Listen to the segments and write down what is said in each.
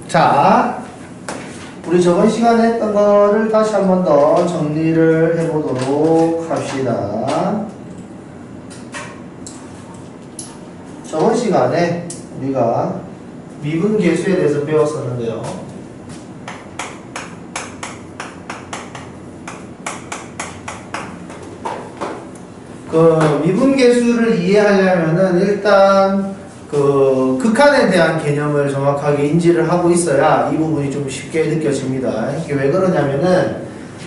자, 우리 저번 시간에 했던 거를 다시 한 번 더 정리를 해보도록 합시다. 저번 시간에 우리가 미분계수에 대해서 배웠었는데요. 그 미분계수를 이해하려면은 일단 그 극한에 대한 개념을 정확하게 인지를 하고 있어야 이 부분이 좀 쉽게 느껴집니다. 이게 왜 그러냐면은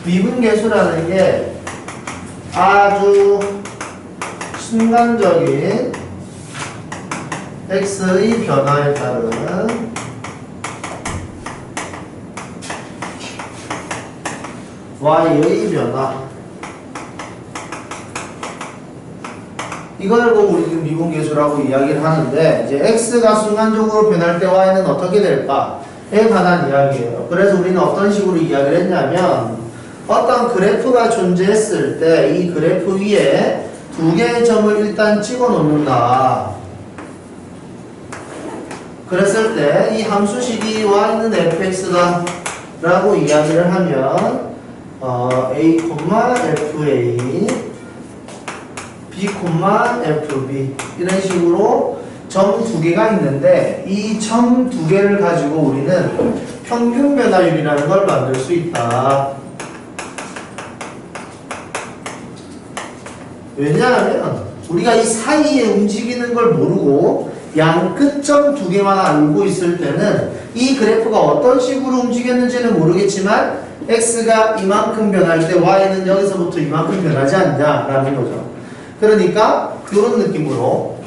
미분계수라는 게 아주 순간적인 x의 변화에 따른 y의 변화, 이걸 보고 우리 지금 미분계수라고 이야기를 하는데, 이제 x가 순간적으로 변할 때 y는 어떻게 될까에 관한 이야기예요. 그래서 우리는 어떤 식으로 이야기를 했냐면, 어떤 그래프가 존재했을 때 이 그래프 위에 두 개의 점을 일단 찍어 놓는다. 그랬을 때 이 함수식이 y는 fx다 라고 이야기를 하면 a, fa, b, fb 이런 식으로 점 두 개가 있는데, 이 점 두 개를 가지고 우리는 평균 변화율이라는 걸 만들 수 있다. 왜냐하면 우리가 이 사이에 움직이는 걸 모르고 양 끝점 두 개만 알고 있을 때는 이 그래프가 어떤 식으로 움직였는지는 모르겠지만 x가 이만큼 변할 때 y는 여기서부터 이만큼 변하지 않냐라는 거죠. 그러니까 이런 느낌으로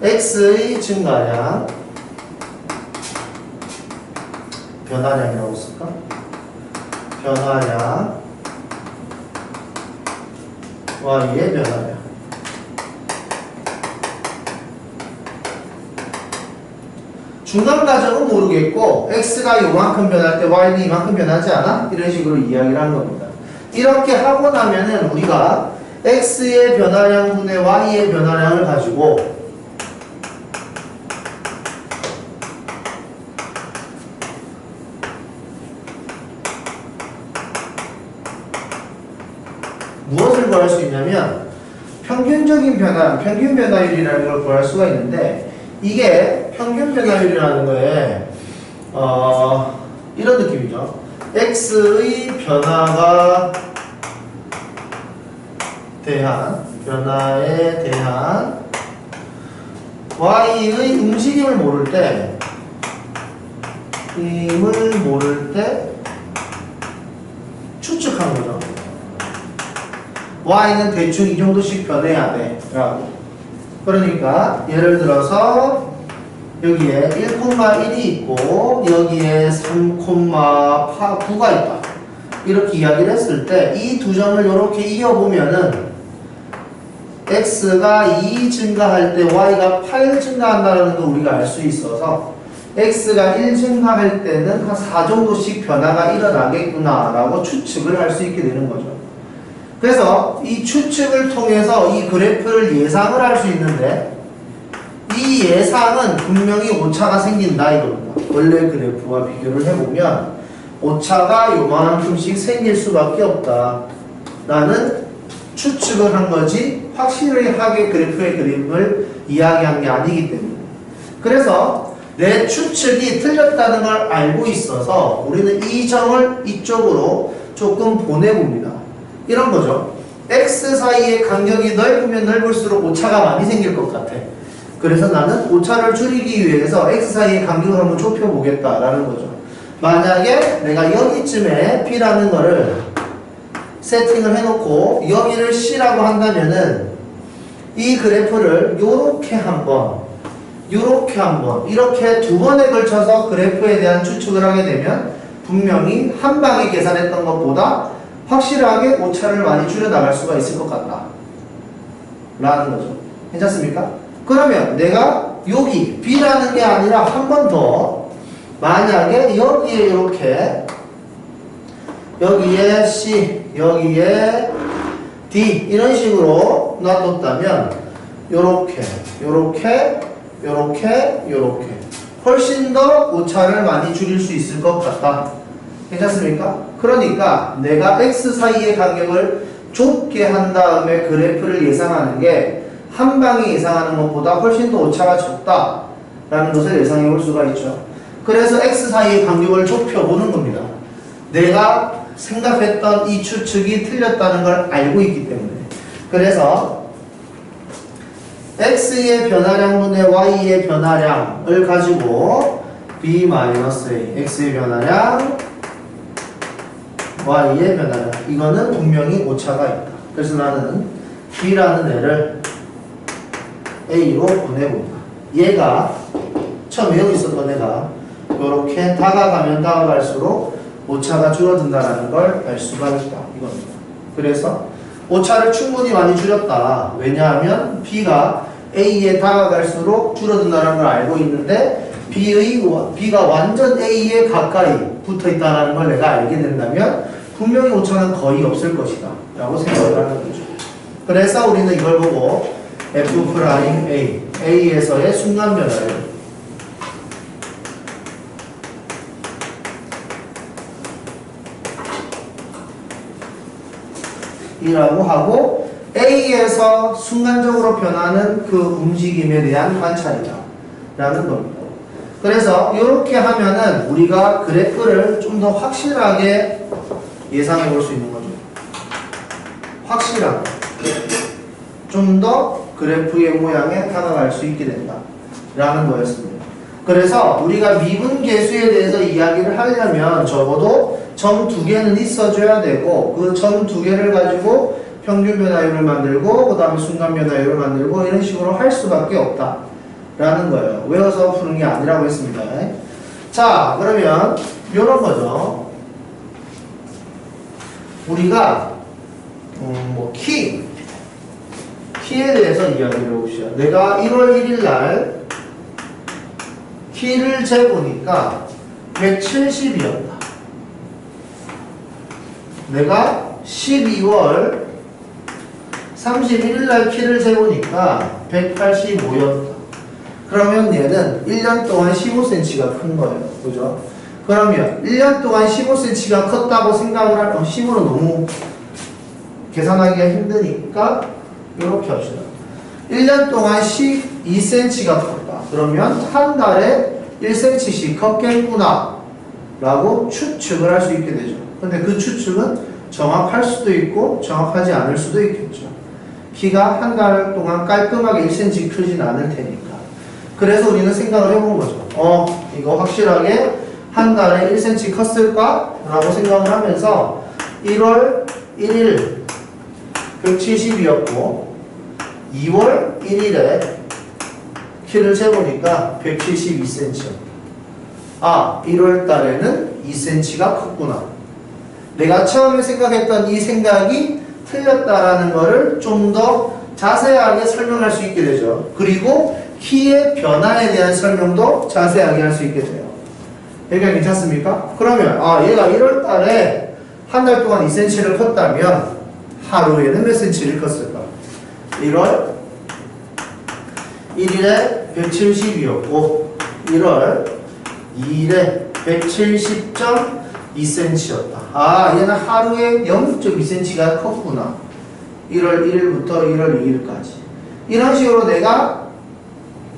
x의 증가량, 변화량이라고 쓸까? 변화량, y의 변화량. 중간 과정은 모르겠고 x가 요만큼 변할 때 y는 이만큼 변하지 않아? 이런 식으로 이야기를 하는 겁니다. 이렇게 하고 나면은 우리가 x의 변화량 분의 y의 변화량을 가지고 무엇을 구할 수 있냐면 평균적인 변화, 평균 변화율이라는 걸 구할 수가 있는데, 이게 평균 변화율이라는 거에 이런 느낌이죠. x의 변화가 변화에 대한 y의 움직임을 모를 때, 힘을 모를 때 추측한 거죠. y는 대충 이 정도씩 변해야 돼 라고. 그러니까 예를 들어서 여기에 1,1이 있고 여기에 3,9가 있다, 이렇게 이야기를 했을 때 이 두 점을 이렇게 이어보면은 x가 2 증가할 때 y가 8 증가한다는 걸 우리가 알 수 있어서 x가 1 증가할 때는 한 4 정도씩 변화가 일어나겠구나 라고 추측을 할 수 있게 되는 거죠. 그래서 이 추측을 통해서 이 그래프를 예상을 할 수 있는데, 이 예상은 분명히 오차가 생긴다 이겁니다. 원래 그래프와 비교를 해보면 오차가 요만큼씩 생길 수밖에 없다 라는 추측을 한 거지, 확실하게 그래프의 그림을 이야기한 게 아니기 때문에. 그래서 내 추측이 틀렸다는 걸 알고 있어서 우리는 이 점을 이쪽으로 조금 보내봅니다. 이런 거죠. x 사이의 간격이 넓으면 넓을수록 오차가 많이 생길 것 같아. 그래서 나는 오차를 줄이기 위해서 x 사이의 간격을 한번 좁혀보겠다라는 거죠. 만약에 내가 여기쯤에 b라는 거를 세팅을 해놓고 여기를 c라고 한다면은 이 그래프를 요렇게 한번, 요렇게 한번, 이렇게 두 번에 걸쳐서 그래프에 대한 추측을 하게 되면 분명히 한 방에 계산했던 것보다 확실하게 오차를 많이 줄여나갈 수가 있을 것 같다 라는 거죠. 괜찮습니까? 그러면 내가 여기 B라는 게 아니라 한 번 더, 만약에 여기에 이렇게, 여기에 C, 여기에 D 이런 식으로 놔뒀다면 요렇게 요렇게 요렇게 훨씬 더 오차를 많이 줄일 수 있을 것 같다. 괜찮습니까? 그러니까 내가 x 사이의 간격을 좁게 한 다음에 그래프를 예상하는 게 한 방에 예상하는 것보다 훨씬 더 오차가 적다라는 것을 예상해 볼 수가 있죠. 그래서 x 사이의 간격을 좁혀보는 겁니다. 내가 생각했던 이 추측이 틀렸다는 걸 알고 있기 때문에. 그래서 x의 변화량분의 y의 변화량을 가지고 b-a x의 변화량 y의 변화량 이거는 분명히 오차가 있다. 그래서 나는 b라는 애를 a로 보내본다. 얘가 처음에 여기 있었던 애가 이렇게 다가가면 다가갈수록 오차가 줄어든다는 걸 알 수가 있다. 이겁니다. 그래서 오차를 충분히 많이 줄였다. 왜냐하면 b가 a에 다가갈수록 줄어든다는 걸 알고 있는데 b가 완전 a에 가까이 붙어있다는 걸 내가 알게 된다면 분명히 오차는 거의 없을 것이다 라고 생각을 하는 거죠. 그래서 우리는 이걸 보고 F'A, A에서의 순간 변화를 이라고 하고 A에서 순간적으로 변하는 그 움직임에 대한 관찰이다 라는 겁니다. 그래서 이렇게 하면은 우리가 그래프를 좀 더 확실하게 예상해 볼 수 있는 거죠. 확실하게 좀 더 그래프의 모양에 다가갈 수 있게 된다 라는 거였습니다. 그래서 우리가 미분 계수에 대해서 이야기를 하려면 적어도 점 2개는 있어줘야 되고 그 점 2개를 가지고 평균 변화율을 만들고 그 다음에 순간 변화율을 만들고 이런 식으로 할 수밖에 없다 라는 거예요. 외워서 푸는 게 아니라고 했습니다. 자, 그러면 이런 거죠. 우리가 키에 대해서 이야기를 해봅시다. 내가 1월 1일 날 키를 재보니까 170이었다. 내가 12월 31일 날 키를 재보니까 185였다. 그러면 얘는 1년 동안 15cm가 큰 거예요. 그죠? 그러면 1년 동안 15cm가 컸다고 생각을 할 때 10으로 너무 계산하기가 힘드니까 이렇게 합시다. 1년 동안 12cm가 컸다. 그러면 한 달에 1cm씩 컸겠구나 라고 추측을 할 수 있게 되죠. 근데 그 추측은 정확할 수도 있고 정확하지 않을 수도 있겠죠. 키가 한 달 동안 깔끔하게 1cm 크진 않을 테니까. 그래서 우리는 생각을 해본 거죠. 이거 확실하게 한 달에 1cm 컸을까? 라고 생각을 하면서 1월 1일 170이었고 2월 1일에 키를 재보니까 172cm였다. 1월 달에는 2cm가 컸구나. 내가 처음에 생각했던 이 생각이 틀렸다라는 거를 좀 더 자세하게 설명할 수 있게 되죠. 그리고 키의 변화에 대한 설명도 자세하게 할 수 있게 돼요. 여기가 괜찮습니까? 그러면 얘가 1월 달에 한 달 동안 2cm를 컸다면 하루에는 몇 cm를 컸을까? 1월 1일에 170이었고 1월 2일에 170.2cm였다. 얘는 하루에 0.2cm가 컸구나. 1월 1일부터 1월 2일까지. 이런 식으로 내가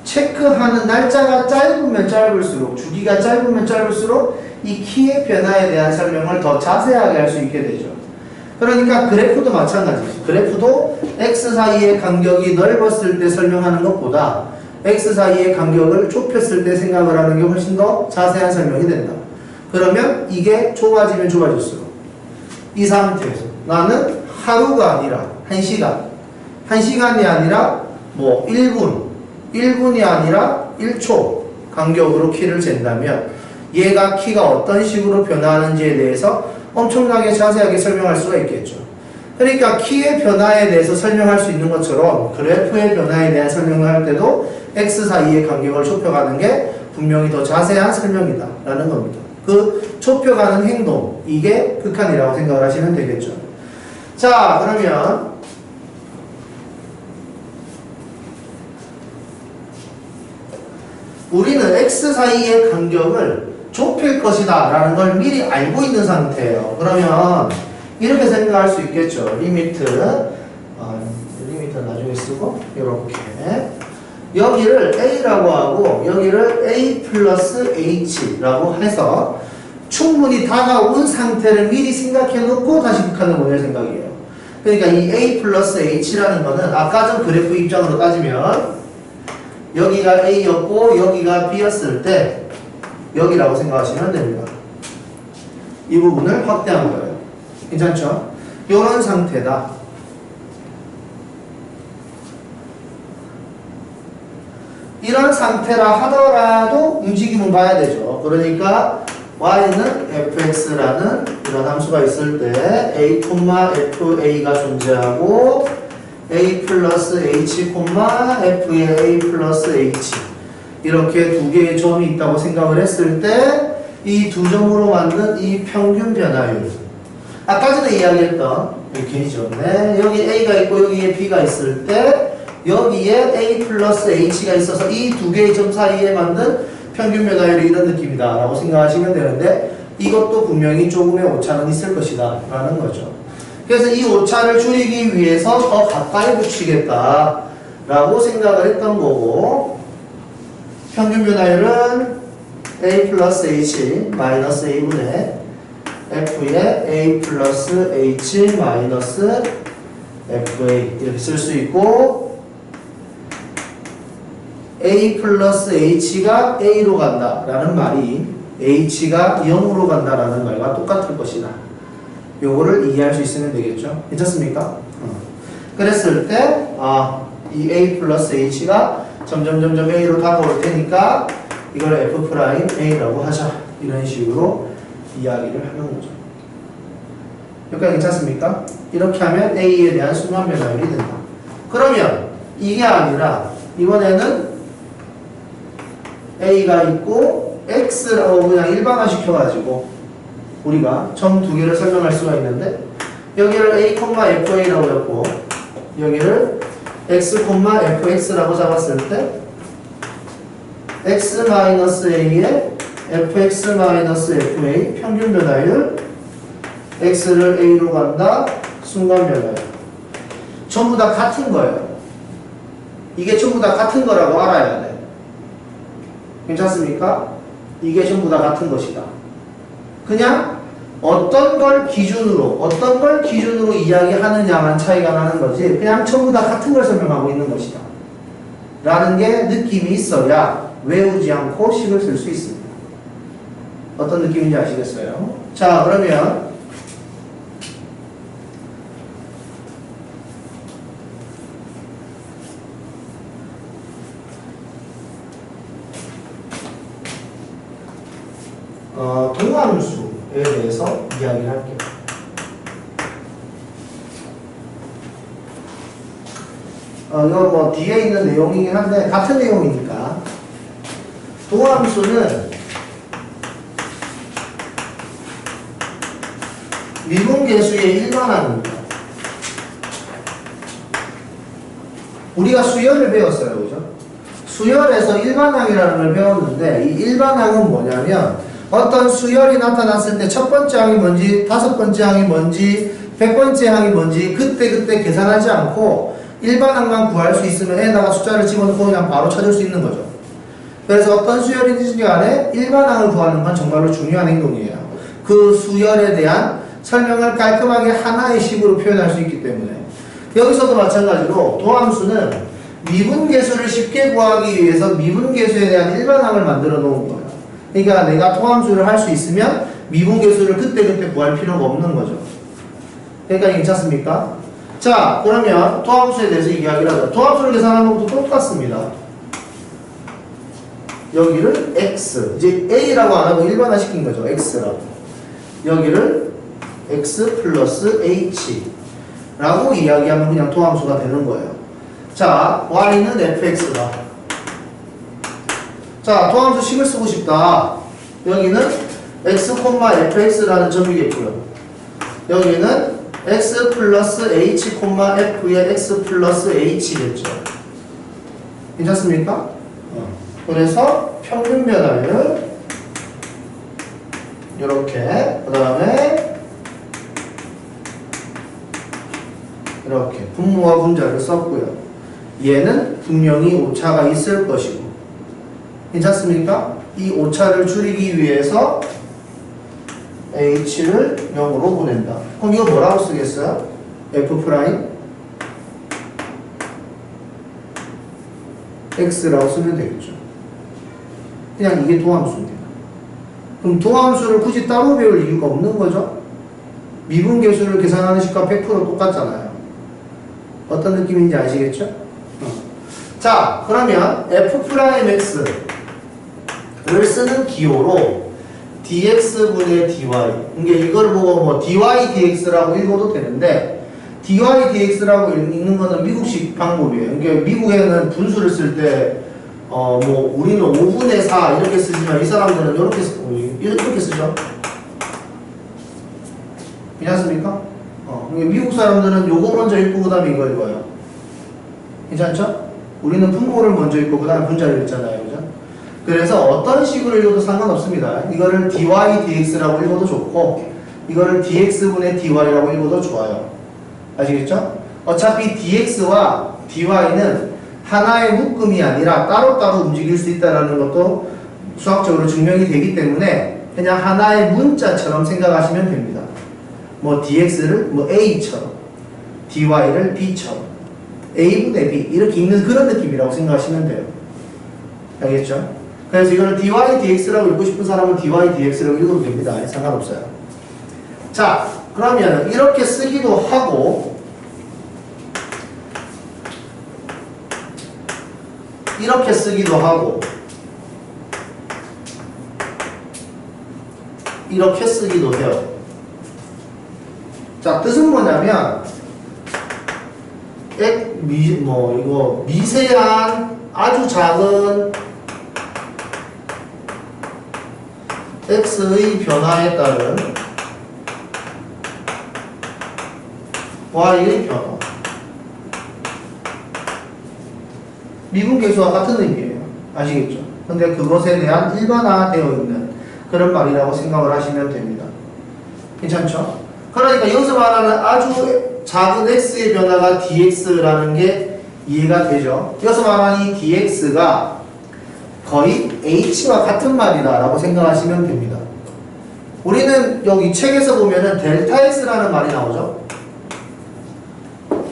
체크하는 날짜가 짧으면 짧을수록, 주기가 짧으면 짧을수록 이 키의 변화에 대한 설명을 더 자세하게 할 수 있게 되죠. 그러니까 그래프도 마찬가지죠. 그래프도 x 사이의 간격이 넓었을 때 설명하는 것보다 x 사이의 간격을 좁혔을 때 생각을 하는 게 훨씬 더 자세한 설명이 된다. 그러면 이게 좁아지면 좁아질수록 이 상태에서 나는 하루가 아니라 1시간, 1시간이 아니라 1분이 아니라 1초 간격으로 키를 잰다면 얘가 키가 어떤 식으로 변화하는지에 대해서 엄청나게 자세하게 설명할 수가 있겠죠. 그러니까 키의 변화에 대해서 설명할 수 있는 것처럼 그래프의 변화에 대한 설명을 할 때도 x 사이의 간격을 좁혀가는 게 분명히 더 자세한 설명이다 라는 겁니다. 그 좁혀가는 행동, 이게 극한이라고 생각을 하시면 되겠죠. 자, 그러면 우리는 x 사이의 간격을 좁힐 것이다 라는 걸 미리 알고 있는 상태예요. 그러면 이렇게 생각할 수 있겠죠. 리미트는 나중에 쓰고 이렇게 여기를 a라고 하고 여기를 a 플러스 h라고 해서 충분히 다가온 상태를 미리 생각해 놓고 다시 극한을 보낼 생각이에요. 그러니까 이 a 플러스 h라는 거는 아까 전 그래프 입장으로 따지면 여기가 a였고 여기가 b였을 때 여기라고 생각하시면 됩니다. 이 부분을 확대한 거예요. 괜찮죠? 이런 상태다. 이런 상태라 하더라도 움직임은 봐야 되죠. 그러니까 y는 fx라는 이런 함수가 있을 때 a, fa가 존재하고 a 플러스 h, f의 a 플러스 h 이렇게 두 개의 점이 있다고 생각을 했을 때 이 두 점으로 만든 이 평균 변화율 아까 전에 이야기했던 괜히 지웠네. 여기 a가 있고 여기에 b가 있을 때 여기에 a 플러스 h가 있어서 이 두 개의 점 사이에 만든 평균 변화율이 이런 느낌이다 라고 생각하시면 되는데 이것도 분명히 조금의 오차는 있을 것이다 라는 거죠. 그래서 이 오차를 줄이기 위해서 더 가까이 붙이겠다 라고 생각을 했던 거고 평균 변화율은 a 플러스 h 마이너스 a분의 f의 a 플러스 h 마이너스 fa 이렇게 쓸 수 있고 a 플러스 h가 a로 간다 라는 말이 h가 0으로 간다 라는 말과 똑같을 것이다. 요거를 이해할 수 있으면 되겠죠. 괜찮습니까? 그랬을 때 이 a 플러스 h가 점점 a로 다가올 테니까 이걸 f'A라고 하자. 이런 식으로 이야기를 하는 거죠. 여기까지 괜찮습니까? 이렇게 하면 a에 대한 순환 변화율이 된다. 그러면 이게 아니라 이번에는 a가 있고 x라고 그냥 일반화 시켜가지고 우리가 점 두 개를 설명할 수가 있는데 여기를 a, fa라고 했고 여기를 x, fx라고 잡았을 때 x-a에 fx-fa 평균 변화율 x를 a로 간다 순간 변화율 전부 다 같은 거예요. 이게 전부 다 같은 거라고 알아야 돼. 괜찮습니까? 이게 전부 다 같은 것이다. 그냥 어떤 걸 기준으로 이야기하느냐만 차이가 나는 거지 그냥 전부 다 같은 걸 설명하고 있는 것이다 라는 게 느낌이 있어야 외우지 않고 식을 쓸 수 있습니다. 어떤 느낌인지 아시겠어요? 자, 그러면 동함수에 대해서 이야기를 할게요. 이거 뭐 뒤에 있는 내용이긴 한데 같은 내용이니까 동함수는 미분계수의 일반항입니다. 우리가 수열을 배웠어요. 그죠? 수열에서 일반항이라는 걸 배웠는데 이 일반항은 뭐냐면 어떤 수열이 나타났을 때 첫 번째 항이 뭔지, 다섯 번째 항이 뭔지, 100번째 항이 뭔지 그때 계산하지 않고 일반항만 구할 수 있으면 에다가 숫자를 집어넣고 그냥 바로 찾을 수 있는 거죠. 그래서 어떤 수열이든지 간에 일반항을 구하는 건 정말로 중요한 행동이에요. 그 수열에 대한 설명을 깔끔하게 하나의 식으로 표현할 수 있기 때문에 여기서도 마찬가지로 도함수는 미분계수를 쉽게 구하기 위해서 미분계수에 대한 일반항을 만들어 놓은 거예요. 그러니까 내가 도함수를 할 수 있으면 미분계수를 그때 구할 필요가 없는 거죠. 그러니까 괜찮습니까? 자, 그러면 도함수에 대해서 이야기를 하자. 도함수를 계산하는 것도 똑같습니다. 여기를 x, 이제 a라고 안 하고 일반화 시킨 거죠. x라고. 여기를 x 플러스 h 라고 이야기하면 그냥 도함수가 되는 거예요. 자, y는 fx다. 자, 도함수 식을 쓰고 싶다. 여기는 x, fx라는 점이겠고요. 여기는 x 플러스 h, f의 x 플러스 h겠죠. 괜찮습니까? 그래서 평균 변화율 이렇게, 그 다음에 이렇게 분모와 분자를 썼고요. 얘는 분명히 오차가 있을 것이고, 괜찮습니까? 이 오차를 줄이기 위해서 h를 0으로 보낸다. 그럼 이거 뭐라고 쓰겠어요? f' x라고 쓰면 되겠죠. 그냥 이게 도함수입니다. 그럼 도함수를 굳이 따로 배울 이유가 없는 거죠? 미분계수를 계산하는 식과 100% 똑같잖아요. 어떤 느낌인지 아시겠죠? 자, 그러면 f'x를 쓰는 기호로 dx분의 dy, 그러니까 이걸 보고 뭐 dy dx라고 읽어도 되는데, dy dx라고 읽는 거는 미국식 방법이에요. 그러니까 미국에는 분수를 쓸 때 뭐 우리는 5분의 4 이렇게 쓰지만 이 사람들은 이렇게 쓰죠. 괜찮습니까? 그러니까 미국 사람들은 요거 먼저 읽고 그 다음에 이거 읽어요. 괜찮죠? 우리는 분모를 먼저 읽고 그 다음에 분자를 읽잖아요. 그죠? 그래서 어떤 식으로 읽어도 상관없습니다. 이거를 dy dx라고 읽어도 좋고, 이거를 dx분의 dy라고 읽어도 좋아요. 아시겠죠? 어차피 dx와 dy는 하나의 묶음이 아니라 따로따로 움직일 수 있다는 것도 수학적으로 증명이 되기 때문에 그냥 하나의 문자처럼 생각하시면 됩니다. 뭐 dx를 뭐 a처럼, dy를 b처럼, a분의 b 이렇게 읽는 그런 느낌이라고 생각하시면 돼요. 알겠죠? 그래서 이거를 dy dx라고 읽고 싶은 사람은 dy dx라고 읽어도 됩니다. 상관없어요. 자, 그러면 이렇게 쓰기도 하고, 이렇게 쓰기도 하고, 이렇게 쓰기도 해요. 자, 뜻은 뭐냐면 이거 미세한 아주 작은 x의 변화에 따른 y의 변화, 미분계수와 같은 의미예요. 아시겠죠? 근데 그것에 대한 일반화되어 있는 그런 말이라고 생각을 하시면 됩니다. 괜찮죠? 그러니까 여기서 말하는 아주 작은 x의 변화가 dx라는 게 이해가 되죠? 여기서 말하는 이 dx가 거의 h와 같은 말이다 라고 생각하시면 됩니다. 우리는 여기 책에서 보면은 델타 x라는 말이 나오죠?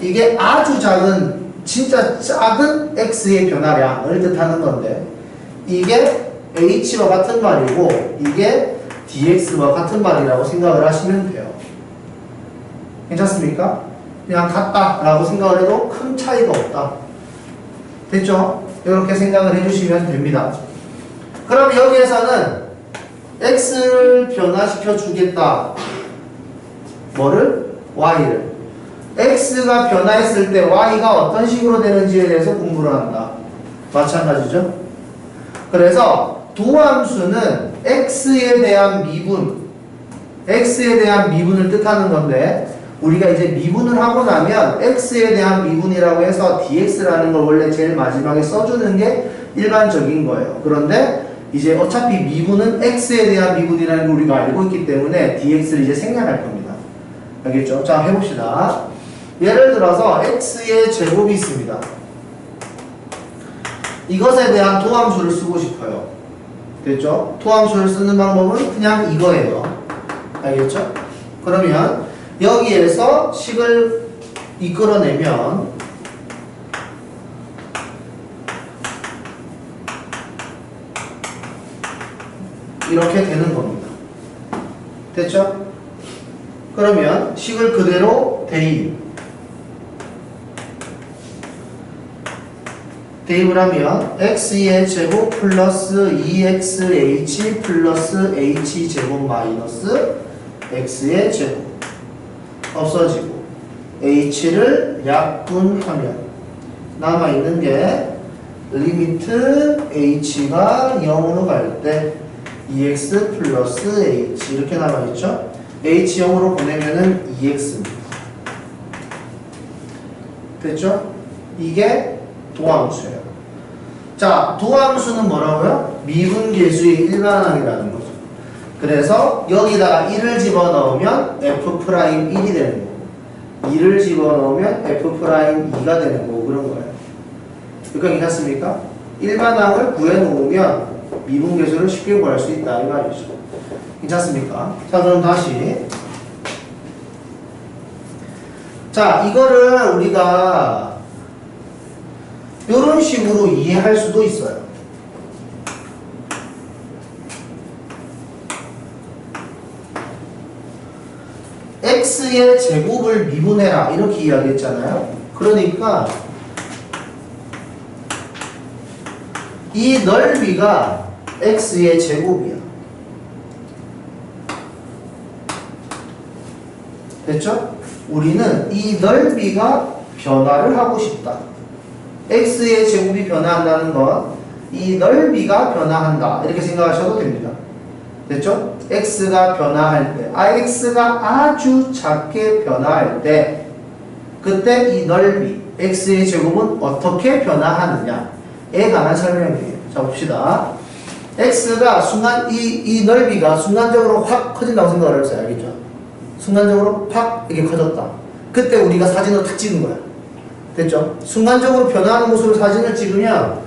이게 아주 작은, 진짜 작은 x의 변화량을 뜻하는 건데, 이게 h와 같은 말이고 이게 dx와 같은 말이라고 생각을 하시면 돼요. 괜찮습니까? 그냥 같다 라고 생각을 해도 큰 차이가 없다. 됐죠? 이렇게 생각을 해주시면 됩니다. 그럼 여기에서는 x를 변화시켜 주겠다. 뭐를? y를. x가 변화했을 때 y가 어떤 식으로 되는지에 대해서 공부를 한다. 마찬가지죠? 그래서 도함수는 x에 대한 미분을 뜻하는 건데, 우리가 이제 미분을 하고 나면 x에 대한 미분이라고 해서 dx라는 걸 원래 제일 마지막에 써주는 게 일반적인 거예요. 그런데 이제 어차피 미분은 x에 대한 미분이라는 걸 우리가 알고 있기 때문에 dx를 이제 생략할 겁니다. 알겠죠? 자, 해봅시다. 예를 들어서 x의 제곱이 있습니다. 이것에 대한 도함수를 쓰고 싶어요. 됐죠? 도함수를 쓰는 방법은 그냥 이거예요. 알겠죠? 그러면 여기에서 식을 이끌어내면 이렇게 되는 겁니다. 됐죠? 그러면 식을 그대로 대입을 하면 x의 제곱 플러스 2xh 플러스 h제곱 마이너스 x의 제곱 없어지고 h를 약분하면 남아있는 게 리미트 h가 0으로 갈 때 2x 플러스 h 이렇게 남아있죠? h 0으로 보내면은 2x입니다. 됐죠? 이게 도함수예요. 자, 도함수는 뭐라고요? 미분계수의 일반항이라는 거죠. 그래서 여기다가 1을 집어넣으면 F'1이 되는 거고 2를 집어넣으면 F'2가 되는 거고 그런 거예요. 그러니까 괜찮습니까? 일반항을 구해놓으면 미분계수를 쉽게 구할 수 있다 이 말이죠. 괜찮습니까? 자, 그럼 다시 자, 이거를 우리가 이런 식으로 이해할 수도 있어요. x의 제곱을 미분해라 이렇게 이야기했잖아요. 그러니까 이 넓이가 x의 제곱이야. 됐죠? 우리는 이 넓이가 변화를 하고 싶다. x의 제곱이 변화한다는 건 이 넓이가 변화한다. 이렇게 생각하셔도 됩니다. 됐죠? x가 변화할 때, x가 아주 작게 변화할 때, 그때 이 넓이, x의 제곱은 어떻게 변화하느냐에 관한 설명이에요. 자, 봅시다. x가 이 넓이가 순간적으로 확 커진다고 생각을 했어요. 알겠죠? 순간적으로 팍 이렇게 커졌다. 그때 우리가 사진을 탁 찍은 거야. 됐죠? 순간적으로 변화하는 모습을 사진을 찍으면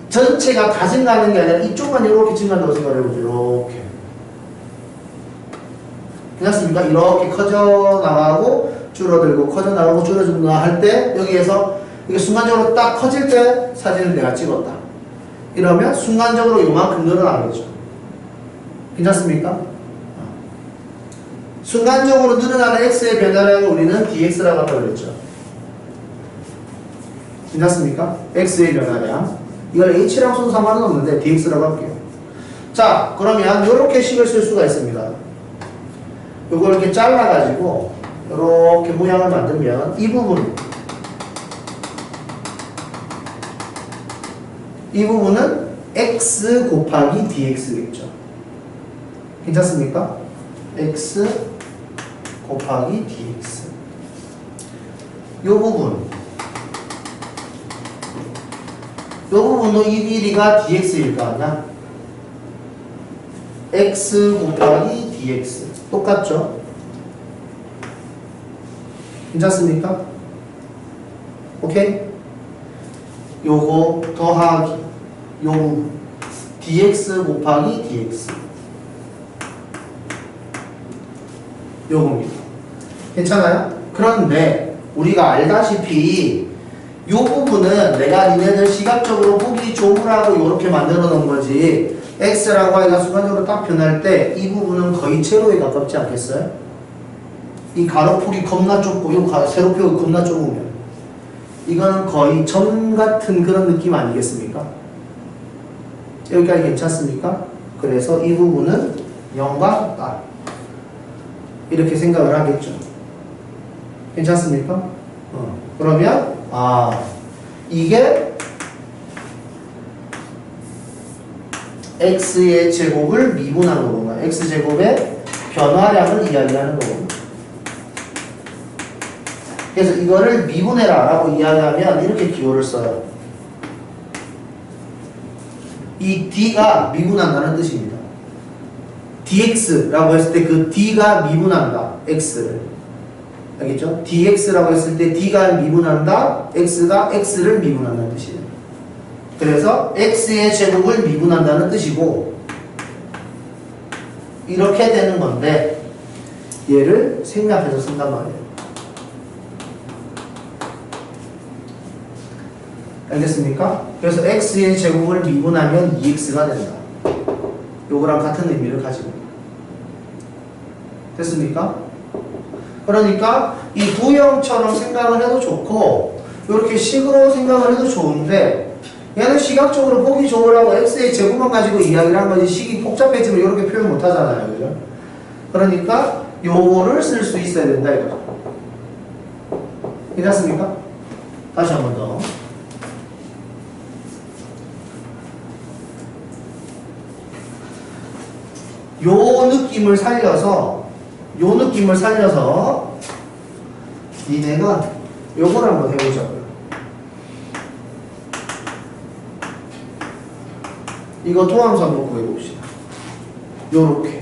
전체가 다 증가하는 게 아니라 이쪽만 이렇게 증가한다고 생각을 해보죠. 이렇게. 괜찮습니까? 이렇게 커져 나가고 줄어들고 커져 나가고 줄어들고 할 때 여기에서 이게 순간적으로 딱 커질 때 사진을 내가 찍었다. 이러면 순간적으로 요만큼 늘어나겠죠. 괜찮습니까? 순간적으로 늘어나는 x의 변화량을 우리는 dx라고 한다고 그랬죠. 괜찮습니까? x의 변화량. 이걸 h랑 써도 상관은 없는데 dx라고 할게요. 자, 그러면 이렇게 식을 쓸 수가 있습니다. 이걸 이렇게 잘라가지고 이렇게 모양을 만들면 이 부분은 x 곱하기 dx겠죠. 괜찮습니까? x 곱하기 dx. 요 부분도 이 길이가 dx일 거 아니야? x 곱하기 dx. 똑같죠? 괜찮습니까? 오케이? 요거 더하기 요 부분 dx 곱하기 dx. 요겁니다. 괜찮아요? 그런데 우리가 알다시피 이 부분은 내가 니네들 시각적으로 보기 좋으라고 이렇게 만들어 놓은 거지 x랑 y가 순간적으로 딱 변할 때 이 부분은 거의 제로에 가깝지 않겠어요? 이 가로폭이 겁나 좁고 이 세로폭이 겁나 좁으면 이거는 거의 점 같은 그런 느낌 아니겠습니까? 여기까지 괜찮습니까? 그래서 이 부분은 0과 같다. 이렇게 생각을 하겠죠. 괜찮습니까? 그러면 이게 x의 제곱을 미분한 거구나. x제곱의 변화량을 이야기하는 거구나. 그래서 이거를 미분해라 라고 이야기하면 이렇게 기호를 써요. 이 d가 미분한다는 뜻입니다. dx라고 했을 때 그 d가 미분한다. x를. 알겠죠? dx라고 했을 때 d가 미분한다. x가 x를 미분한다는 뜻이에요. 그래서 x의 제곱을 미분한다는 뜻이고 이렇게 되는 건데 얘를 생략해서 쓴단 말이에요. 알겠습니까? 그래서 x의 제곱을 미분하면 2x가 된다. 요거랑 같은 의미를 가지고 됐습니까? 그러니까 이 도형처럼 생각을 해도 좋고 이렇게 식으로 생각을 해도 좋은데 얘는 시각적으로 보기 좋으라고 x의 제곱만 가지고 이야기를 한 거지 식이 복잡해지면 이렇게 표현 못 하잖아요. 그죠? 그러니까 요거를 쓸 수 있어야 된다 이거죠. 괜찮습니까? 다시 한 번 더. 요 느낌을 살려서 니네가 요걸 한번 해보자고요. 이거 도함수 한번 구해봅시다. 요렇게.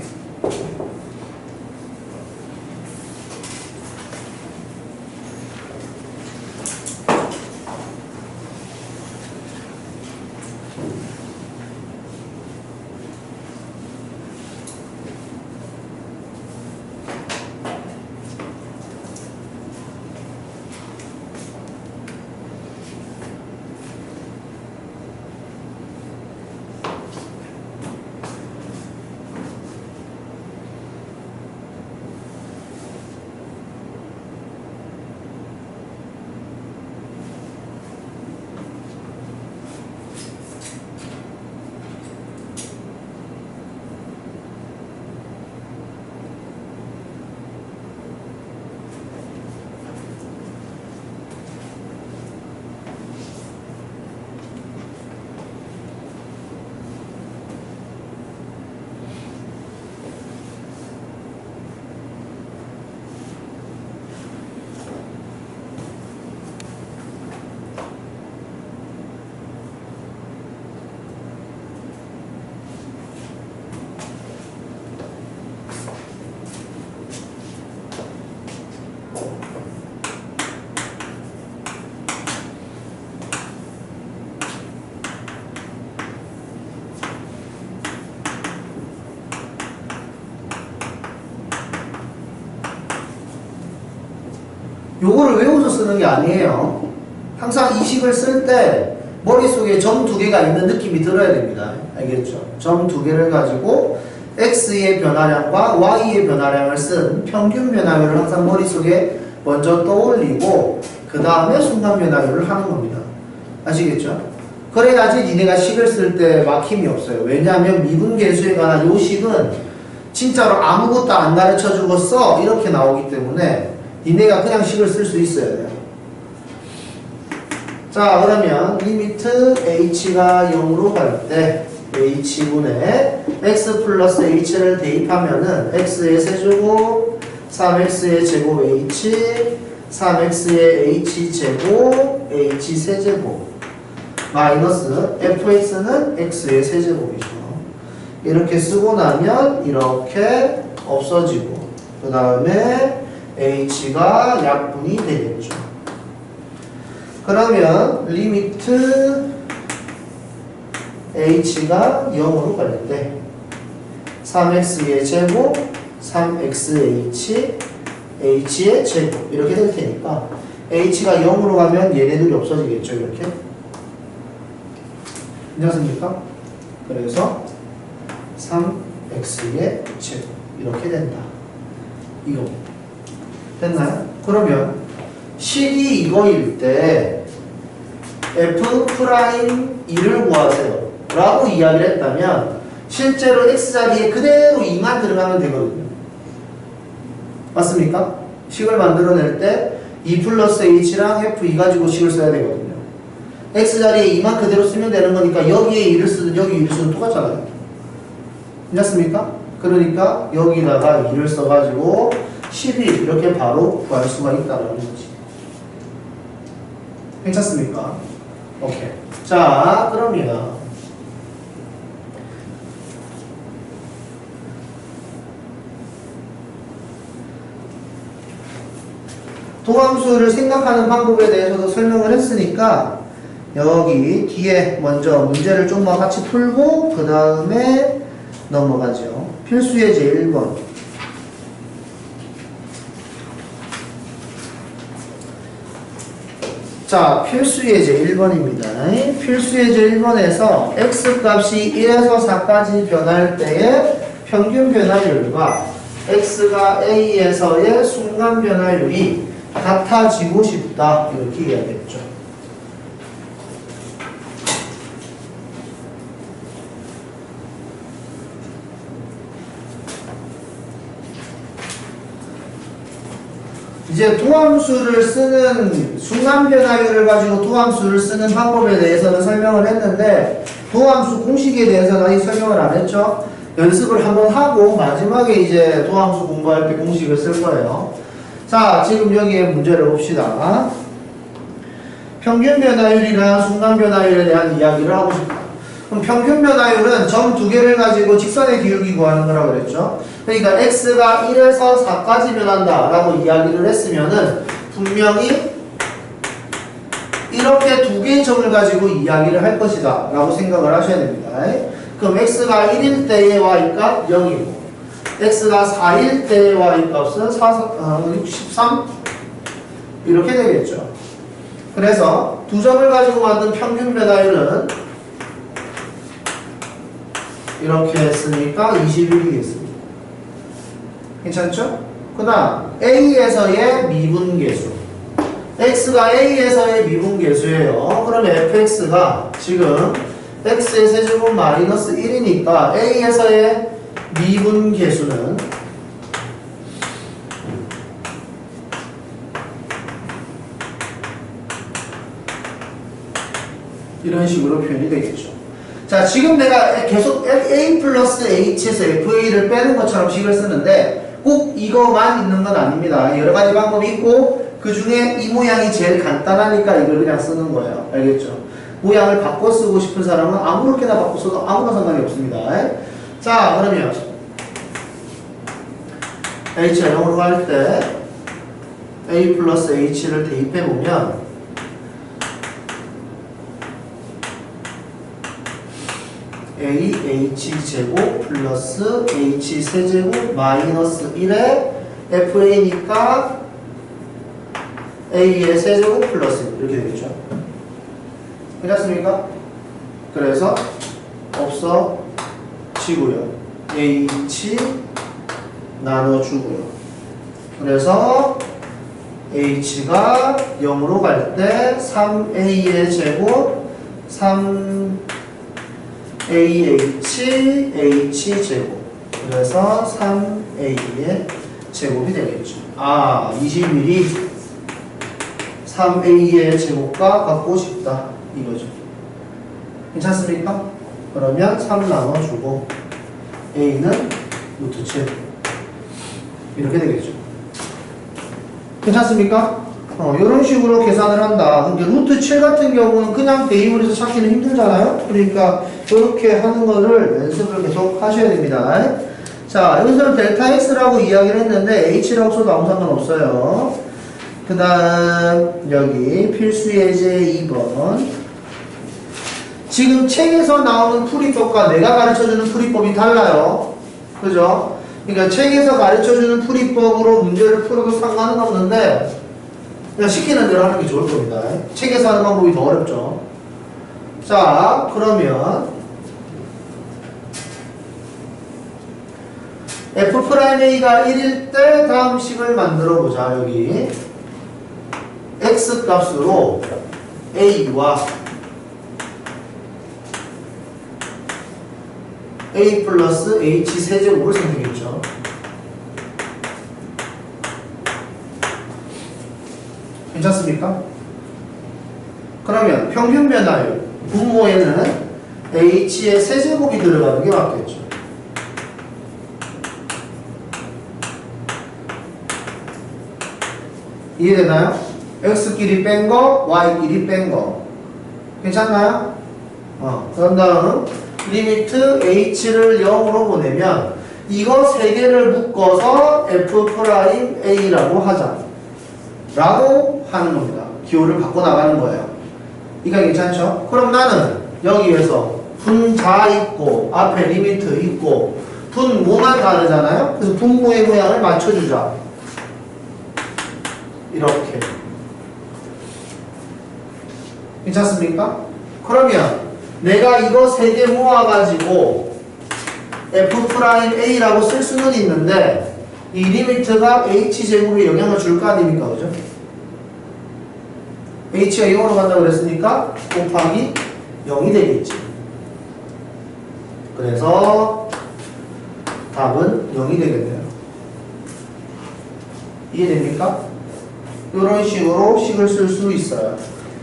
요거를 외워서 쓰는 게 아니에요. 항상 이 식을 쓸 때 머릿속에 점 두 개가 있는 느낌이 들어야 됩니다. 알겠죠? 점 두 개를 가지고 x의 변화량과 y의 변화량을 쓴 평균 변화율을 항상 머릿속에 먼저 떠올리고 그 다음에 순간 변화율을 하는 겁니다. 아시겠죠? 그래야지 니네가 식을 쓸 때 막힘이 없어요. 왜냐하면 미분계수에 관한 요 식은 진짜로 아무것도 안 가르쳐주고 써 이렇게 나오기 때문에 니네가 그냥 식을 쓸 수 있어야 돼요. 자, 그러면 리미트 h가 0으로 갈 때 h분의 x 플러스 h를 대입하면은 x의 세제곱 3x의 제곱 h 3x의 h제곱 h 세제곱 마이너스 fx는 x의 세제곱이죠. 이렇게 쓰고 나면 이렇게 없어지고 그 다음에 h가 약분이 되겠죠. 그러면 리미트 h가 0으로 갈 때 3x의 제곱 3xh h의 제곱 이렇게 될 테니까 h가 0으로 가면 얘네들이 없어지겠죠. 이렇게 괜찮습니까? 그래서 3x의 제곱 이렇게 된다. 이거 됐나요? 그러면 식이 이거일 때 f'2를 구하세요 라고 이야기를 했다면 실제로 x자리에 그대로 2만 들어가면 되거든요. 맞습니까? 식을 만들어낼 때 2 플러스 h랑 f2 가지고 식을 써야 되거든요. x자리에 2만 그대로 쓰면 되는 거니까 여기에 2를 쓰든 여기 2를 쓰든 똑같잖아요. 괜찮습니까? 그러니까 여기다가 2를 써가지고 12 이렇게 바로 구할 수가 있다는 거지. 괜찮습니까? 오케이. 자, 그러면 도함수를 생각하는 방법에 대해서도 설명을 했으니까 여기 뒤에 먼저 문제를 좀만 같이 풀고 그 다음에 넘어가죠. 필수의 제1번. 자, 필수의 제1번입니다. 필수의 제1번에서 x값이 1에서 4까지 변할 때의 평균 변화율과 x가 a에서의 순간 변화율이 같아지고 싶다 이렇게 이야기했죠. 이제 도함수를 쓰는 순간 변화율을 가지고 도함수를 쓰는 방법에 대해서는 설명을 했는데 도함수 공식에 대해서는 아직 설명을 안 했죠. 연습을 한번 하고 마지막에 이제 도함수 공부할 때 공식을 쓸 거예요. 자, 지금 여기에 문제를 봅시다. 평균 변화율이나 순간 변화율에 대한 이야기를 하고 싶다. 그럼 평균 변화율은 점 두 개를 가지고 직선의 기울기 구하는 거라고 그랬죠. 그러니까 x가 1에서 4까지 변한다 라고 이야기를 했으면은 분명히 이렇게 두 개의 점을 가지고 이야기를 할 것이다 라고 생각을 하셔야 됩니다. 그럼 x가 1일 때의 y값 0이고 x가 4일 때의 y값은 63 이렇게 되겠죠. 그래서 두 점을 가지고 만든 평균 변화율은 이렇게 했으니까 21이겠습니다. 괜찮죠? 그 다음 A에서의 미분계수 x가 A에서의 미분계수예요. 그러면 fx가 지금 x의 세제곱 마이너스 1이니까 A에서의 미분계수는 이런 식으로 표현이 되겠죠. 자, 지금 내가 계속 a 플러스 h에서 fa를 빼는 것처럼 식을 쓰는데 꼭 이거만 있는 건 아닙니다. 여러 가지 방법이 있고 그 중에 이 모양이 제일 간단하니까 이걸 그냥 쓰는 거예요. 알겠죠? 모양을 바꿔 쓰고 싶은 사람은 아무렇게나 바꿔 써도 아무나 상관이 없습니다. 자, 그러면 h가 0으로 갈 때 a 플러스 h를 대입해보면 h제곱 플러스 h세제곱 마이너스 1에 fa니까 a의 세제곱 플러스 이렇게 되겠죠. 괜찮습니까? 그래서 없어지고요. h 나눠주고요. 그래서 h가 0으로 갈 때 3a의 제곱 3ah 제곱 그래서 3a의 제곱이 되겠죠. 21이 3a의 제곱과 같고 싶다 이거죠. 괜찮습니까? 그러면 3 나눠주고 a는 루트 7 이렇게 되겠죠. 괜찮습니까? 이런 식으로 계산을 한다. 근데 루트 7 같은 경우는 그냥 대입을 해서 찾기는 힘들잖아요. 그러니까 이렇게 하는 거를 연습을 계속 하셔야 됩니다. 자, 여기서는 델타 x라고 이야기를 했는데 h라고 써도 아무 상관없어요. 그 다음 여기 필수 예제 2번 지금 책에서 나오는 풀이법과 내가 가르쳐주는 풀이법이 달라요. 그죠? 그러니까 책에서 가르쳐주는 풀이법으로 문제를 풀어도 상관은 없는데 그냥 시키는 대로 하는 게 좋을 겁니다. 책에서 하는 방법이 더 어렵죠. 자, 그러면 f'a가 1일 때 다음 식을 만들어 보자. 여기 x 값으로 a와 a 플러스 h 세제곱을 선택했죠. 괜찮습니까? 그러면 평균 변화율 분모에는 h의 세제곱이 들어가는 게 맞겠죠. 이해되나요? x끼리 뺀 거, y끼리 뺀 거. 괜찮나요? 그런 다음 리미트 h를 0으로 보내면 이거 세 개를 묶어서 f'a라고 하자 라고 하는 겁니다. 기호를 바꿔 나가는 거예요. 이거 괜찮죠? 그럼 나는 여기에서 분자 있고 앞에 리미트 있고 분모만 다르잖아요. 그래서 분모의 모양을 맞춰주자. 이렇게. 괜찮습니까? 그러면 내가 이거 세 개 모아가지고 f'a라고 쓸 수는 있는데 이 리미트가 h제곱에 영향을 줄 거 아닙니까? 그죠? h가 0으로 간다고 그랬으니까 곱하기 0이 되겠지. 그래서 답은 0이 되겠네요. 이해됩니까? 이런 식으로 식을 쓸 수 있어요.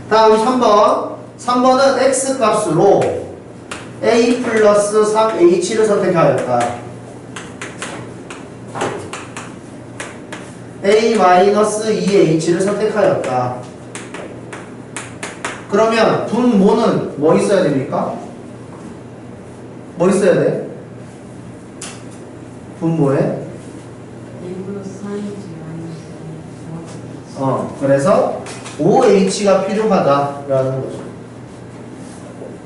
다음 3번. 3번은 x 값으로 a 플러스 3h를 선택하였다. a 마이너스 2h를 선택하였다. 그러면 분모는 뭐 있어야 됩니까? 뭐 있어야 돼? 분모에 A 플러스 4H 마이너스 그래서 OH가 필요하다라는 거죠.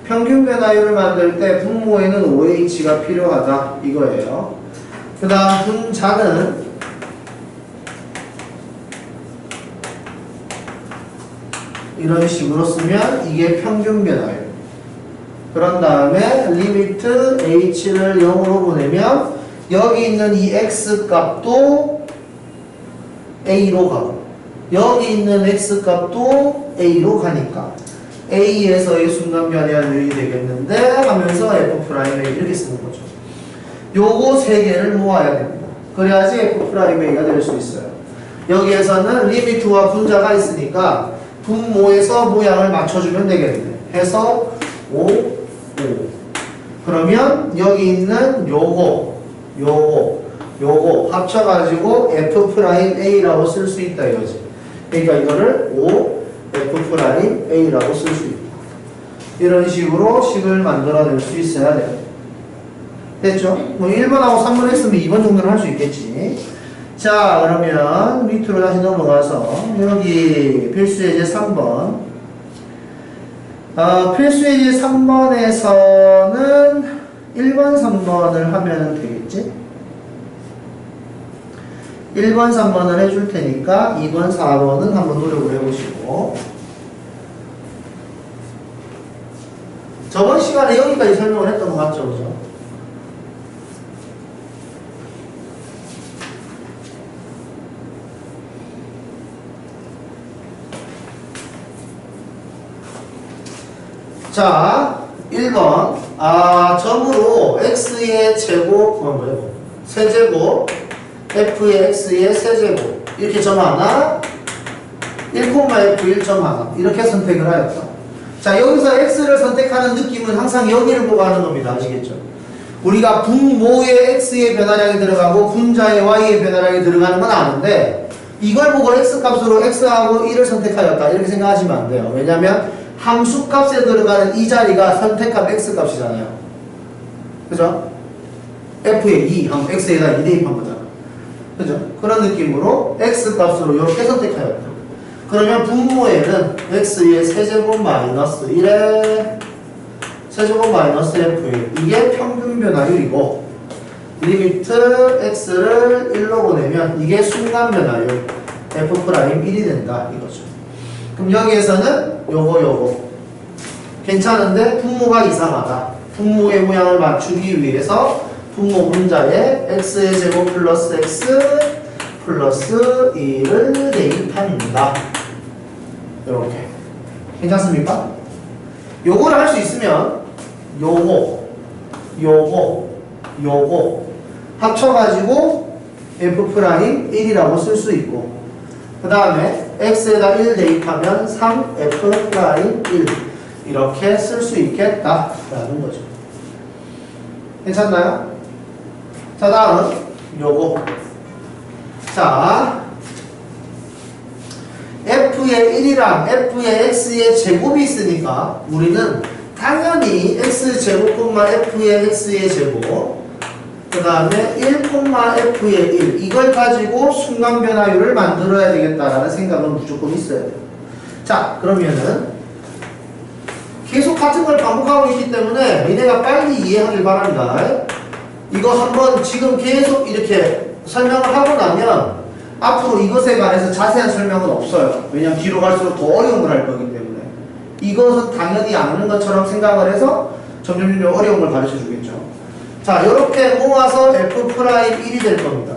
평균 변화율을 만들 때 분모에는 OH가 필요하다 이거예요. 그 다음 분자는 이런 식으로 쓰면 이게 평균 변화율. 그런 다음에 리미트 h를 0으로 보내면 여기 있는 이 x 값도 a로 가고 여기 있는 x 값도 a로 가니까 a에서의 순간 변화율이 되겠는데 하면서 f'A를 이렇게 쓰는 거죠. 요거 세 개를 모아야 됩니다. 그래야지 f'A가 될 수 있어요. 여기에서는 리미트와 분자가 있으니까 분모에서 모양을 맞춰주면 되겠네. 해서 5, 5. 그러면 여기 있는 요거 합쳐가지고 f'A라고 쓸 수 있다 이거지. 그러니까 이거를 5, f'A라고 쓸 수 있다. 이런 식으로 식을 만들어낼 수 있어야 돼요. 됐죠? 뭐 1번하고 3번 했으면 2번 정도는 할 수 있겠지. 자, 그러면 밑으로 다시 넘어가서 여기 필수예제 3번. 필수예제 3번에서는 1번, 3번을 하면 되겠지? 1번, 3번을 해줄 테니까 2번, 4번은 한번 노력을 해보시고. 저번 시간에 여기까지 설명을 했던 거 맞죠? 그죠? 자, 1번. 점으로 x의 제곱, 뭐예요? 세제곱, f의 x의 세제곱. 이렇게 점 하나, 1,f 1.1. 이렇게 선택을 하였다. 자, 여기서 x를 선택하는 느낌은 항상 여기를 보고 하는 겁니다. 아시겠죠? 우리가 분모의 x의 변화량이 들어가고 분자의 y의 변화량이 들어가는 건 아는데 이걸 보고 x 값으로 x하고 1을 선택하였다. 이렇게 생각하시면 안 돼요. 왜냐면 함수 값에 들어가는 이 자리가 선택값 x 값이잖아요. 그죠? f의 2 하면 x에다 2 대입한 거잖아. 그죠? 그런 느낌으로 x 값으로 이렇게 선택하였다. 그러면 분모에는 x의 세제곱 마이너스 1의 세제곱 마이너스 f1 이게 평균 변화율이고 리미트 x를 1로 보내면 이게 순간 변화율 f'1이 된다 이거죠. 그럼 여기에서는 요거 괜찮은데 분모가 이상하다. 분모의 모양을 맞추기 위해서 분모 분자에 x의 제곱 플러스 x 플러스 1을 대입합니다. 이렇게 괜찮습니까? 요거를 할 수 있으면 요거 합쳐가지고 f'1이라고 쓸 수 있고 그 다음에 x에다 1 대입하면 3f'1 이렇게 쓸 수 있겠다라는 거죠. 괜찮나요? 자, 다음 요거. 자, f의 1이랑 f의 x의 제곱이 있으니까 우리는 당연히 x제곱, f의 x의 제곱 그 다음에 1,f의 1 이걸 가지고 순간 변화율을 만들어야 되겠다라는 생각은 무조건 있어야 돼요. 자, 그러면은 계속 같은 걸 반복하고 있기 때문에 니네가 빨리 이해하길 바랍니다. 이거 한번 지금 계속 이렇게 설명을 하고 나면 앞으로 이것에 관해서 자세한 설명은 없어요. 왜냐면 뒤로 갈수록 더 어려운 걸 할 거기 때문에 이것은 당연히 아는 것처럼 생각을 해서 점점 어려운 걸 가르쳐 주겠죠. 자, 이렇게 모아서 f'1이 될 겁니다.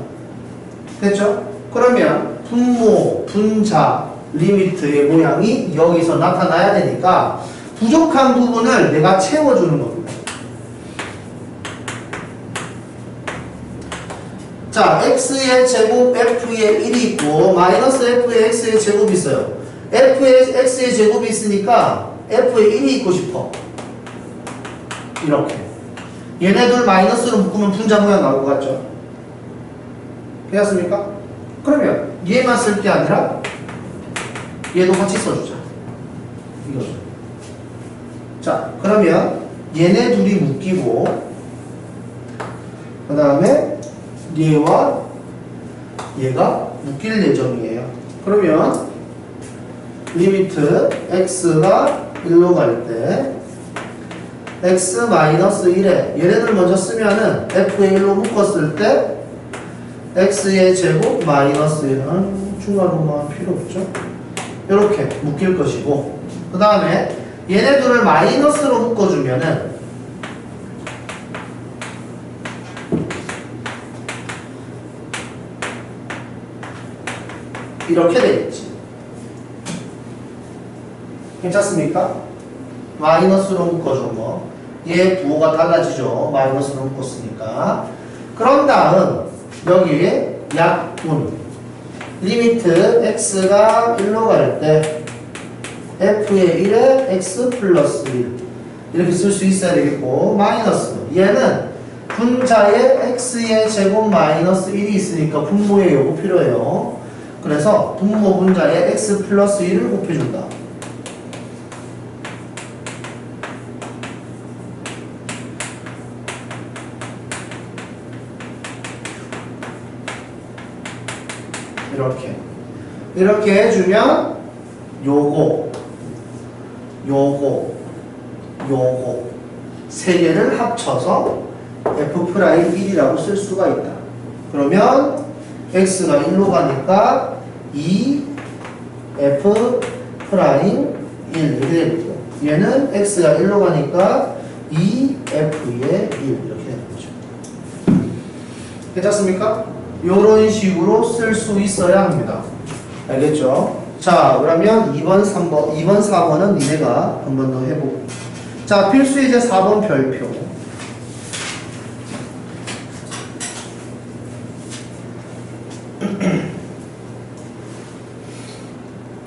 됐죠? 그러면 분모, 분자, 리미트의 모양이 여기서 나타나야 되니까 부족한 부분을 내가 채워주는 겁니다. 자, x의 제곱 f의 1이 있고 마이너스 f의 x의 제곱이 있어요. f의 x의 제곱이 있으니까 f의 1이 있고 싶어. 이렇게 얘네들 마이너스로 묶으면 분자 모양 나올 것 같죠? 되었습니까? 그러면 얘만 쓸 게 아니라 얘도 같이 써주자. 이거죠. 자, 그러면 얘네 둘이 묶이고 그 다음에 얘와 얘가 묶일 예정이에요. 그러면 리미트 x가 1로 갈 때 x-1에 얘네들 먼저 쓰면은 f의 1로 묶었을 때 x의 제곱 마이너스 1은 중괄호만 필요 없죠. 이렇게 묶일 것이고, 그 다음에 얘네들을 마이너스로 묶어주면은 이렇게 되겠지. 괜찮습니까? 마이너스로 묶어준 거. 얘 부호가 달라지죠. 마이너스로 묶었으니까. 그런 다음 여기에 약분 리미트 x가 1로 갈 때 f의 1에 x 플러스 1 이렇게 쓸 수 있어야 되겠고, 마이너스 얘는 분자에 x의 제곱 마이너스 1이 있으니까 분모에 요거 필요해요. 그래서 분모 분자에 x 플러스 1을 곱해준다. 이렇게 해주면 요거 세 개를 합쳐서 f'1이라고 쓸 수가 있다. 그러면 x가 1로 가니까 2f'1 이렇게 되고, 얘는 x가 1로 가니까 2f의 1 이렇게 되는 거죠. 괜찮습니까? 요런 식으로 쓸 수 있어야 합니다. 알겠죠? 자, 그러면 2번, 4번은 니네가 한 번 더 해보고. 자, 필수 예제 4번 별표.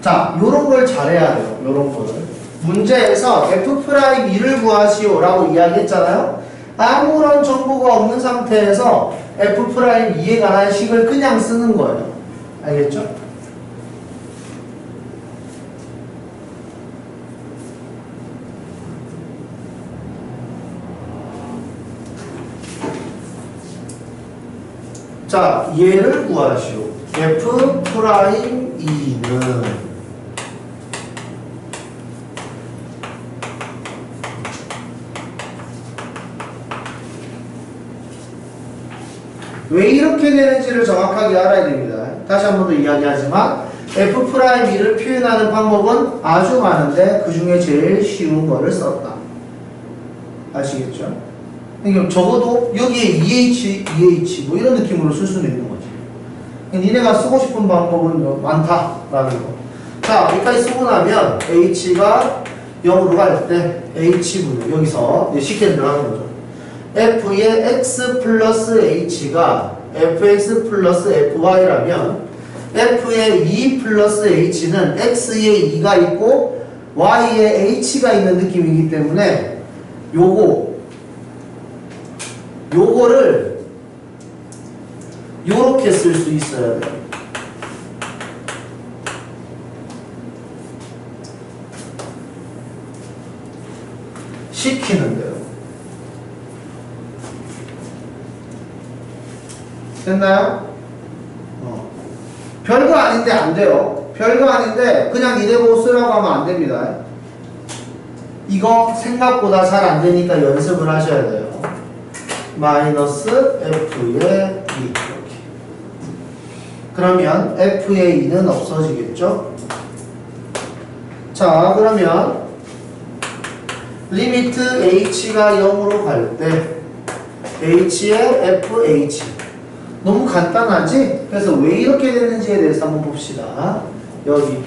자, 요런 걸 잘해야 돼요. 요런 거를. 문제에서 f'2를 구하시오라고 이야기했잖아요. 아무런 정보가 없는 상태에서 f'2에 관한 식을 그냥 쓰는 거예요. 알겠죠? 자, 얘를 구하시오. f'2는 왜 이렇게 되는지를 정확하게 알아야 됩니다. 다시 한 번 더 이야기하지만 f'2를 표현하는 방법은 아주 많은데 그 중에 제일 쉬운 거를 썼다. 아시겠죠? 그러니까 적어도 여기에 EH 뭐 이런 느낌으로 쓸 수는 있는 거지. 니네가 쓰고 싶은 방법은 많다라는 거. 자, 여기까지 쓰고 나면 H가 0으로 갈 때 H분의 여기서 쉽게 들어가는 거죠. F의 X 플러스 H가 Fx 플러스 Fy라면 F의 2 플러스 H는 X에 2가 있고 Y에 H가 있는 느낌이기 때문에 요거를 요렇게 쓸 수 있어야 돼요. 시키는 대로. 됐나요? 별거 아닌데 안 돼요. 별거 아닌데 그냥 이대로 쓰라고 하면 안 됩니다. 이거 생각보다 잘 안 되니까 연습을 하셔야 돼요. 마이너스 f의 2 이렇게. 그러면 f의 2는 없어지겠죠? 자, 그러면 리미트 h가 0으로 갈 때 h의 fh 너무 간단하지? 그래서 왜 이렇게 되는지에 대해서 한번 봅시다. 여기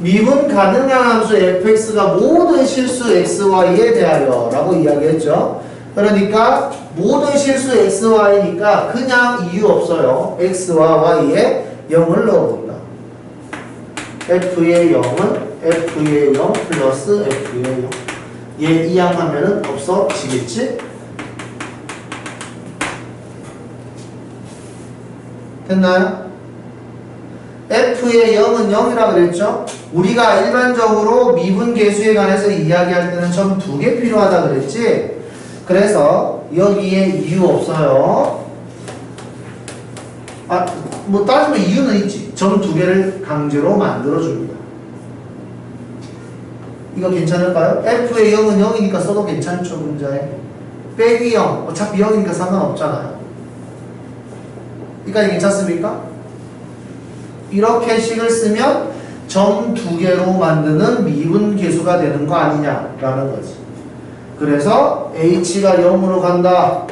미분 가능한 함수 fx가 모든 실수 xy에 대하여 라고 이야기했죠. 그러니까 모든 실수 xy니까 그냥 이유 없어요. x와 y에 0을 넣어본다. f의 0은 f의 0 플러스 f의 0. 얘 이항하면은 없어지겠지? 됐나요? f의 0은 0이라고 그랬죠? 우리가 일반적으로 미분 계수에 관해서 이야기할 때는 점 2개 필요하다 그랬지? 그래서 여기에 이유 없어요. 뭐 따지면 이유는 있지. 점 두 개를 강제로 만들어줍니다. 이거 괜찮을까요? F의 0은 0이니까 써도 괜찮죠, 문자에. 빼기 0. 어차피 0이니까 상관없잖아요. 여기까지 괜찮습니까? 이렇게 식을 쓰면 점 두 개로 만드는 미분 계수가 되는 거 아니냐라는 거지. 그래서 h가 0으로 간다.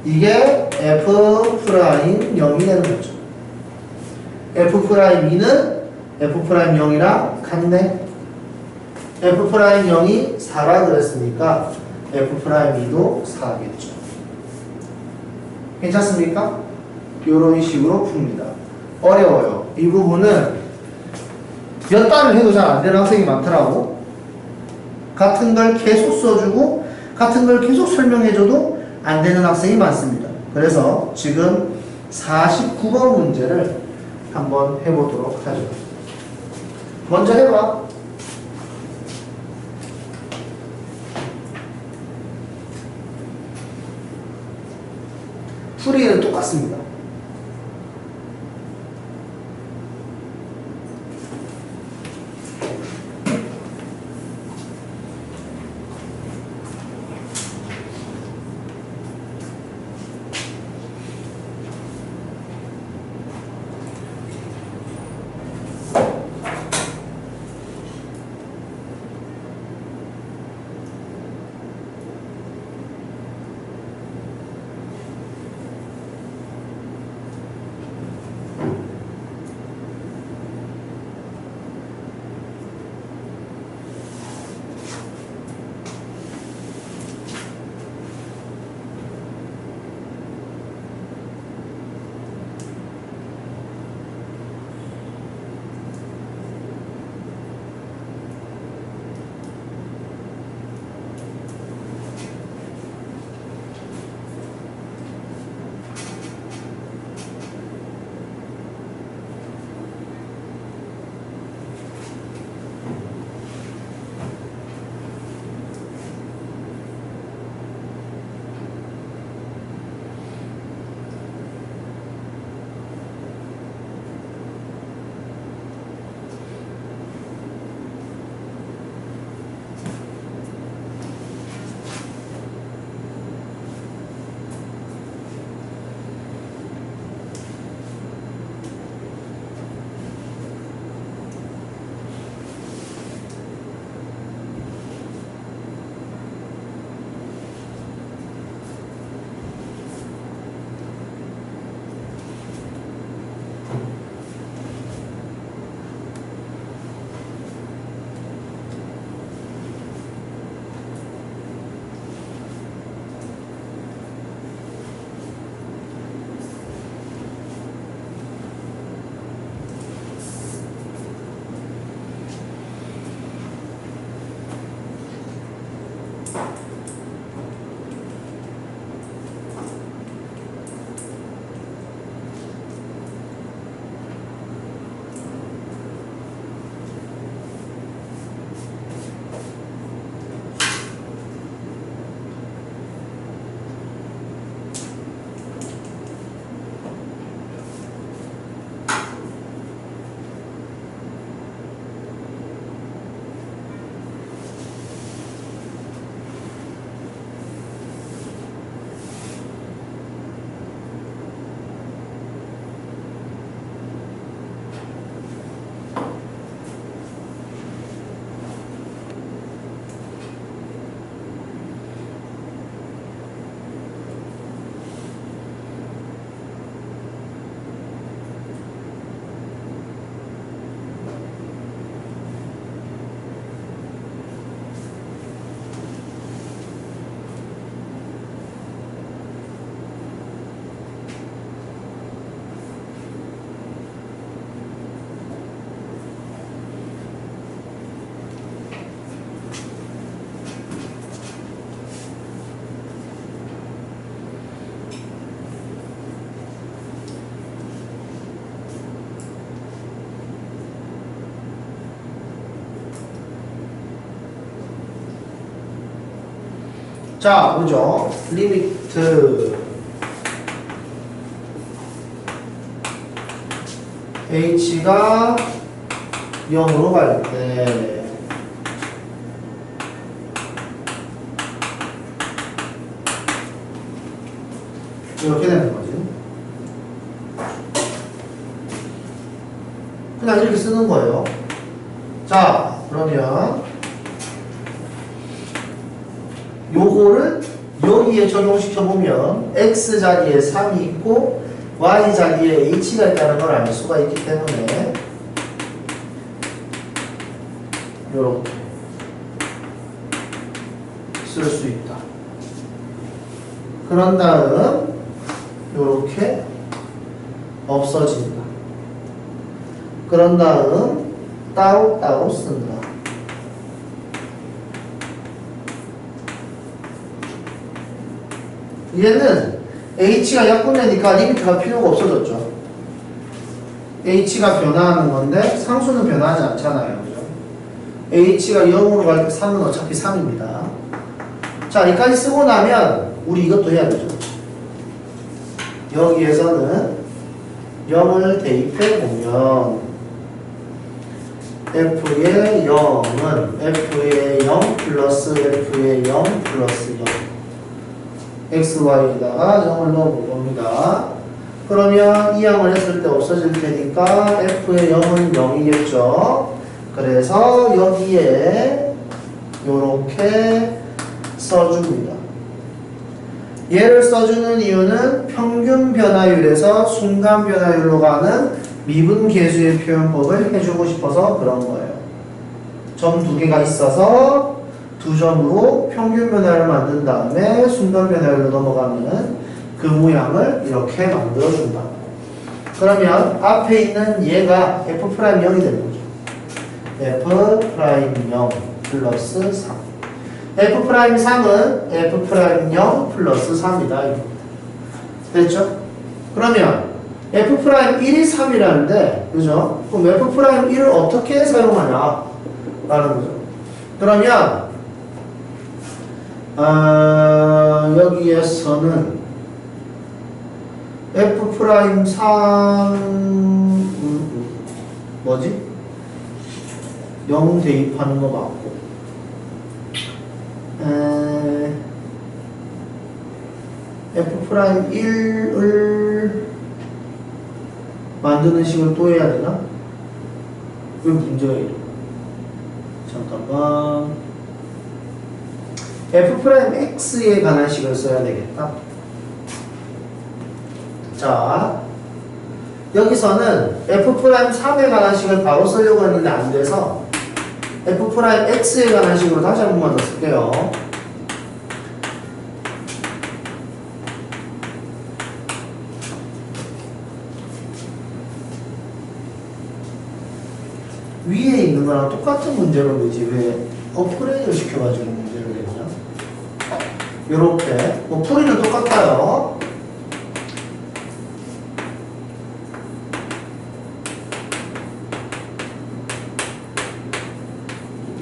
이게 f'0이 되는 거죠. f'2는 f'0이랑 같네. f'0이 4라 그랬으니까 f'2도 4겠죠. 괜찮습니까? 이런 식으로 풉니다. 어려워요. 이 부분은 몇 단을 해도 잘 안 되는 학생이 많더라고. 같은 걸 계속 써주고 같은 걸 계속 설명해줘도 안 되는 학생이 많습니다. 그래서 지금 49번 문제를 한번 해보도록 하죠. 먼저 해봐. 풀이는 똑같습니다. 자, 그죠? 리미트 h가 0으로 갈 때 이렇게 되는 거지. 그냥 이렇게 쓰는 거예요. 자, 그러면 요거를 여기에 적용시켜 보면 x 자리에 3이 있고 y 자리에 h가 있다는 걸 알 수가 있기 때문에 요렇게 쓸 수 있다. 그런 다음 요렇게 없어진다. 그런 다음 따로따로 쓴다. 얘는 h가 약분되니까 리미트가 필요가 없어졌죠. h가 변화하는 건데 상수는 변화하지 않잖아요. 그죠? h가 0으로 갈 때 3은 어차피 3입니다. 자, 여기까지 쓰고 나면 우리 이것도 해야 되죠. 여기에서는 0을 대입해 보면 f의 0은 f의 0 플러스 f의 0 플러스 0 xy에다가 0을 넣어볼 겁니다. 그러면 이 양을 했을 때 없어질 테니까 f의 0은 0이겠죠. 그래서 여기에 요렇게 써줍니다. 얘를 써주는 이유는 평균 변화율에서 순간 변화율로 가는 미분 계수의 표현법을 해주고 싶어서 그런 거예요. 점 두 개가 있어서 두 점으로 평균 변화를 만든 다음에 순간 변화율로 넘어가는 그 모양을 이렇게 만들어준다. 그러면 앞에 있는 얘가 f'0이 되는 거죠. f'0 플러스 3. f'3은 f'0 플러스 3이다. 됐죠? 그러면 f'1이 3이라는데, 그죠? 그럼 f'1을 어떻게 사용하냐? 라는 거죠. 그러면, 여기에서는 f'3, 뭐지? 0 대입하는 거 맞고, f'1을 만드는 식을 또 해야 되나? 왜 문제가 이래? 잠깐만. f'x에 관한 식을 써야 되겠다. 자, 여기서는 f'3에 관한 식을 바로 쓰려고 했는데 안 돼서 f'x에 관한 식으로 다시 한 번만 더 쓸게요. 위에 있는 거랑 똑같은 문제로 되지 왜 업그레이드를 시켜가지고 문제를 냈냐? 요렇게 뭐 풀이는 똑같아요.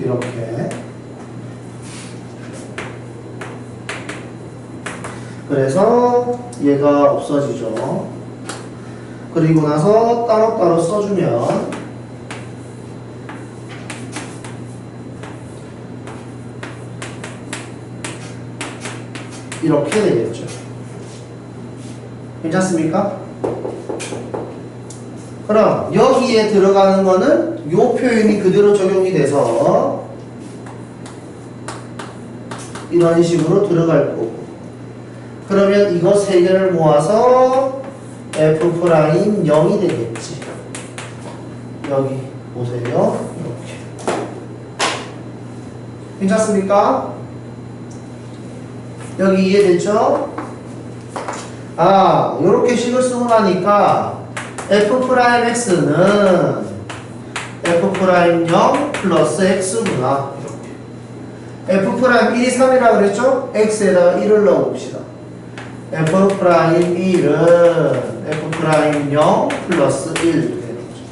이렇게 그래서 얘가 없어지죠. 그리고 나서 따로따로 써주면 이렇게 되겠죠. 괜찮습니까? 그럼 여기에 들어가는 거는 요 표현이 그대로 적용이 돼서 이런 식으로 들어갈 거고, 그러면 이거 세 개를 모아서 f'0이 되겠지. 여기 보세요. 이렇게. 괜찮습니까? 여기 이해됐죠? 아, 요렇게 식을 쓰고 나니까 f'x는 f'0 플러스 x구나. 이렇게. f'1이 3이라고 그랬죠? x에다가 1을 넣어봅시다. f'1은 f'0 플러스 1 되는 거죠.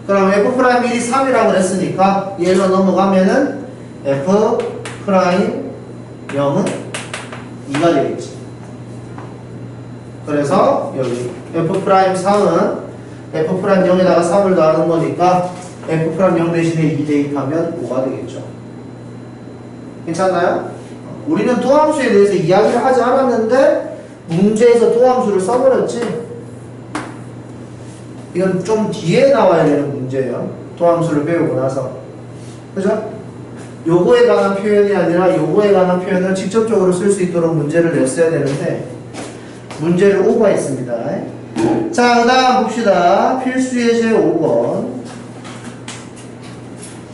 그럼 f'1이 3이라고 그랬으니까 얘로 넘어가면은 f'1 프라임 0은 2가 되겠지. 그래서 여기 f 프라임 3은 f 프라임 0에다가 3을 더하는 거니까 f 프라임 0 대신에 2 대입하면 5가 되겠죠. 괜찮나요? 우리는 도함수에 대해서 이야기를 하지 않았는데 문제에서 도함수를 써버렸지. 이건 좀 뒤에 나와야 되는 문제예요. 도함수를 배우고 나서. 그죠? 요거에 관한 표현이 아니라 요거에 관한 표현을 직접적으로 쓸 수 있도록 문제를 냈어야 되는데 문제를 오버했습니다. 자, 그 다음 봅시다. 필수 예제 5번.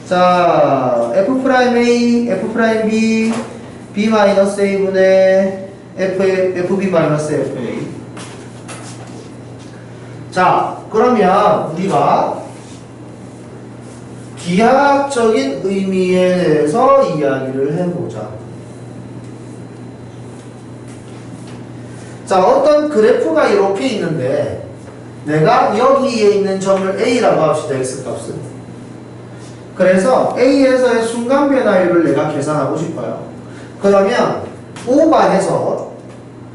자, F'A, F'B, B-A분의 FB-FA. 자, 그러면 우리가 기하학적인 의미에 대해서 이야기를 해보자. 자, 어떤 그래프가 이렇게 있는데 내가 여기에 있는 점을 A라고 합시다. X값을. 그래서 A에서의 순간 변화율을 내가 계산하고 싶어요. 그러면 오반에서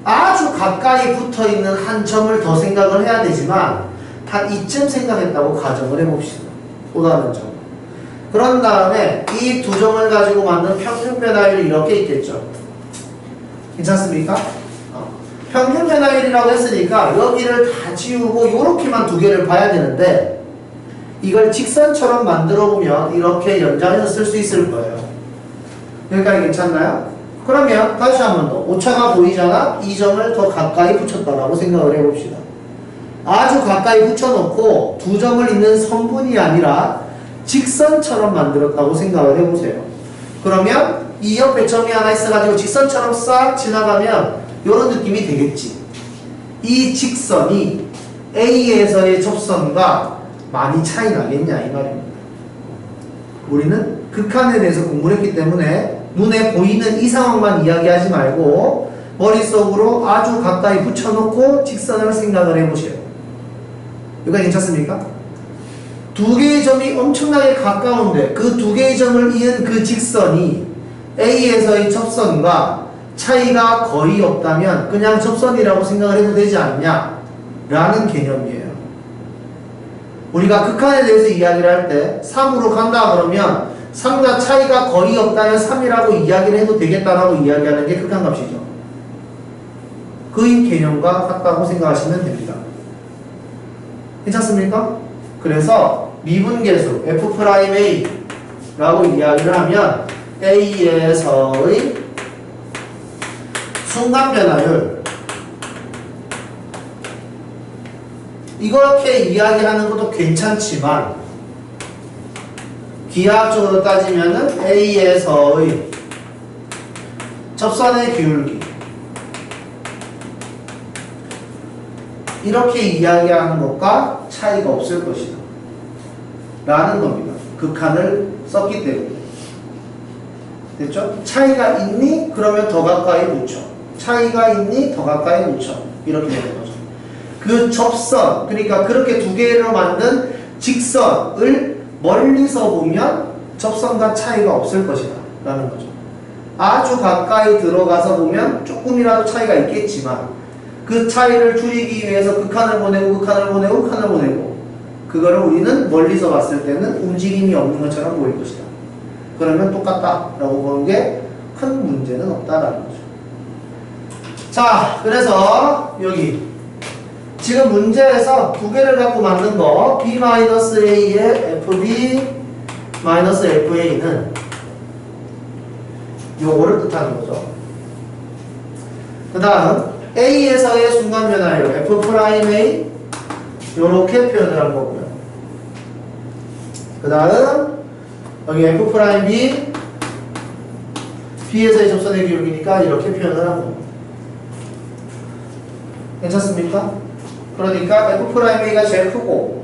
아주 가까이 붙어있는 한 점을 더 생각을 해야 되지만 한 이쯤 생각했다고 가정을 해봅시다. 또 다른 점. 그런 다음에 이 두 점을 가지고 만든 평균 변화율이 이렇게 있겠죠. 괜찮습니까? 평균 변화율이라고 했으니까 여기를 다 지우고 요렇게만 두 개를 봐야 되는데 이걸 직선처럼 만들어 보면 이렇게 연장해서 쓸 수 있을 거예요. 여기까지 괜찮나요? 그러면 다시 한 번 더 오차가 보이잖아? 이 점을 더 가까이 붙였다라고 생각을 해봅시다. 아주 가까이 붙여놓고 두 점을 잇는 선분이 아니라 직선처럼 만들었다고 생각을 해보세요. 그러면 이 옆에 점이 하나 있어가지고 직선처럼 싹 지나가면 이런 느낌이 되겠지. 이 직선이 A에서의 접선과 많이 차이 나겠냐 이 말입니다. 우리는 극한에 대해서 공부를 했기 때문에 눈에 보이는 이 상황만 이야기하지 말고 머릿속으로 아주 가까이 붙여놓고 직선을 생각을 해보세요. 이거 괜찮습니까? 두 개의 점이 엄청나게 가까운데 그 두 개의 점을 이은 그 직선이 A에서의 접선과 차이가 거의 없다면 그냥 접선이라고 생각을 해도 되지 않냐 라는 개념이에요. 우리가 극한에 대해서 이야기를 할 때 3으로 간다 그러면 3과 차이가 거의 없다면 3이라고 이야기를 해도 되겠다라고 이야기하는 게 극한값이죠. 그 개념과 같다고 생각하시면 됩니다. 괜찮습니까? 그래서 미분계수 F'A 라고 이야기를 하면 A에서의 순간 변화율 이렇게 이야기하는 것도 괜찮지만 기하학적으로 따지면은 A에서의 접선의 기울기 이렇게 이야기하는 것과 차이가 없을 것이다 라는 겁니다. 극한을 썼기 때문에. 됐죠? 차이가 있니? 그러면 더 가까이 붙여. 차이가 있니? 더 가까이 붙여. 이렇게 되는 거죠. 그 접선, 그러니까 그렇게 두 개로 만든 직선을 멀리서 보면 접선과 차이가 없을 것이다 라는 거죠. 아주 가까이 들어가서 보면 조금이라도 차이가 있겠지만 그 차이를 줄이기 위해서 극한을 보내고 극한을 보내고 극한을 보내고 그거를 우리는 멀리서 봤을 때는 움직임이 없는 것처럼 보일 것이다. 그러면 똑같다 라고 보는 게 큰 문제는 없다라는 거죠. 자, 그래서 여기 지금 문제에서 두 개를 갖고 만든 거 B-A의 FB-FA는 요거를 뜻하는 거죠. 그 다음 A에서의 순간 변화율 F'A 요렇게 표현을 한 거고요. 그 다음 여기 F'B B에서의 접선의 기울기니까 이렇게 표현을 한 겁니다. 괜찮습니까? 그러니까 F'A가 제일 크고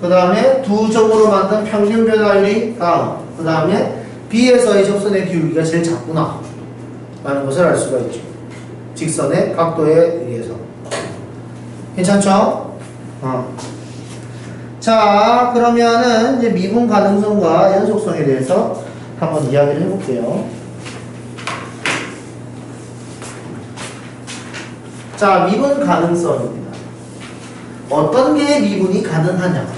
그 다음에 두 점으로 만든 평균 변화율이 다음 그 다음에 B에서의 접선의 기울기가 제일 작구나 라는 것을 알 수가 있죠. 직선의 각도에 의해서. 괜찮죠? 자, 그러면은 이제 미분 가능성과 연속성에 대해서 한번 이야기를 해볼게요. 자, 미분 가능성입니다. 어떤 게 미분이 가능하냐?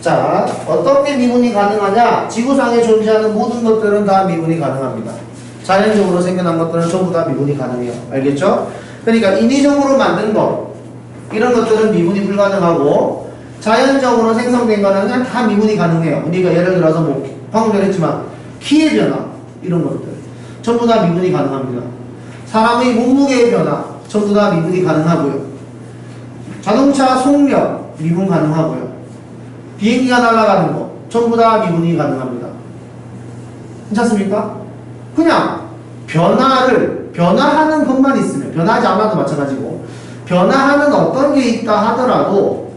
자, 어떤 게 미분이 가능하냐? 지구상에 존재하는 모든 것들은 다 미분이 가능합니다. 자연적으로 생겨난 것들은 전부 다 미분이 가능해요. 알겠죠? 그러니까 인위적으로 만든 것, 이런 것들은 미분이 불가능하고, 자연적으로 생성된 거는 그냥 다 미분이 가능해요. 우리가 예를 들어서 뭐 방금 전했지만 키의 변화, 이런 것들 전부 다 미분이 가능합니다. 사람의 몸무게의 변화 전부 다 미분이 가능하고요. 자동차 속력 미분 가능하고요. 비행기가 날아가는 거 전부 다 미분이 가능합니다. 괜찮습니까? 그냥 변화하는 것만 있으면, 변하지 않아도 마찬가지고, 변화하는 어떤 게 있다 하더라도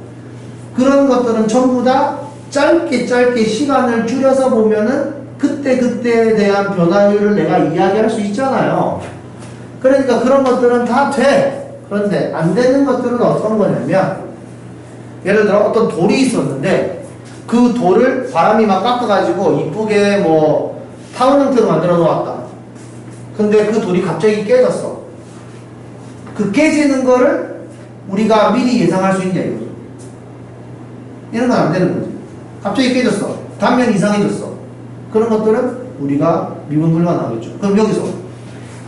그런 것들은 전부 다 짧게 시간을 줄여서 보면은 그때에 대한 변화율을 내가 이야기할 수 있잖아요. 그러니까 그런 것들은 다 돼. 그런데 안 되는 것들은 어떤 거냐면, 예를 들어 어떤 돌이 있었는데 그 돌을 바람이 막 깎아가지고 이쁘게 뭐 타원 형태로 만들어 놓았다. 근데 그 돌이 갑자기 깨졌어. 그 깨지는 거를 우리가 미리 예상할 수 있냐 이거죠. 이런 건 안 되는 거지. 갑자기 깨졌어. 단면이 이상해졌어. 그런 것들은 우리가 미분 불가능하겠죠. 그럼 여기서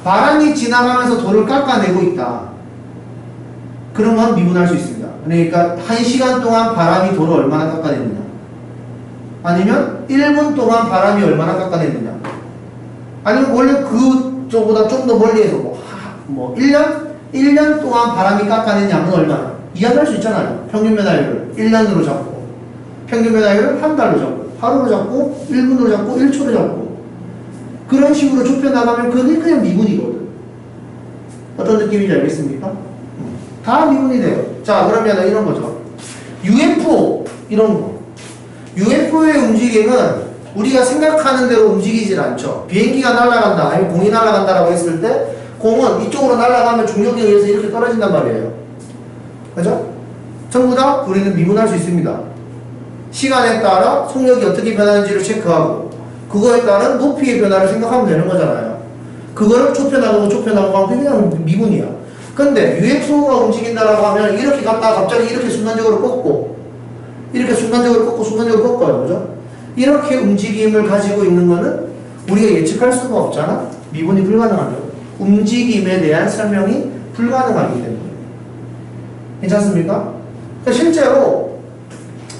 바람이 지나가면서 돌을 깎아내고 있다. 그런 건 미분할 수 있습니다. 그러니까 1시간 동안 바람이 돌을 얼마나 깎아냈느냐, 아니면 1분 동안 바람이 얼마나 깎아냈느냐, 아니면 원래 그쪽보다 좀 더 멀리에서 뭐 1년 동안 바람이 깎아낸 양은 얼마나 이야기할 수 있잖아요. 평균 변화율을 1년으로 잡고, 평균 변화율을 한 달로 잡고, 하루로 잡고, 1분으로 잡고, 1초로 잡고, 그런 식으로 좁혀나가면 그게 그냥 미분이거든. 어떤 느낌인지 알겠습니까? 다 미분이 돼요. 자, 그러면 이런 거죠. UFO, 이런 거. UFO의 움직임은 우리가 생각하는 대로 움직이질 않죠. 비행기가 날아간다, 아니면 공이 날아간다라고 했을 때, 공은 이쪽으로 날아가면 중력에 의해서 이렇게 떨어진단 말이에요. 그죠? 전부 다 우리는 미분할 수 있습니다. 시간에 따라 속력이 어떻게 변하는지를 체크하고, 그거에 따른 높이의 변화를 생각하면 되는 거잖아요. 그거를 좁혀나가고 하면 그냥 미분이야. 근데 UFO가 움직인다라고 하면 이렇게 갔다가 갑자기 이렇게 순간적으로 꺾고, 이렇게 순간적으로 꺾어요. 그죠? 이렇게 움직임을 가지고 있는 거는 우리가 예측할 수가 없잖아? 미분이 불가능하죠. 움직임에 대한 설명이 불가능하기 때문에. 괜찮습니까? 실제로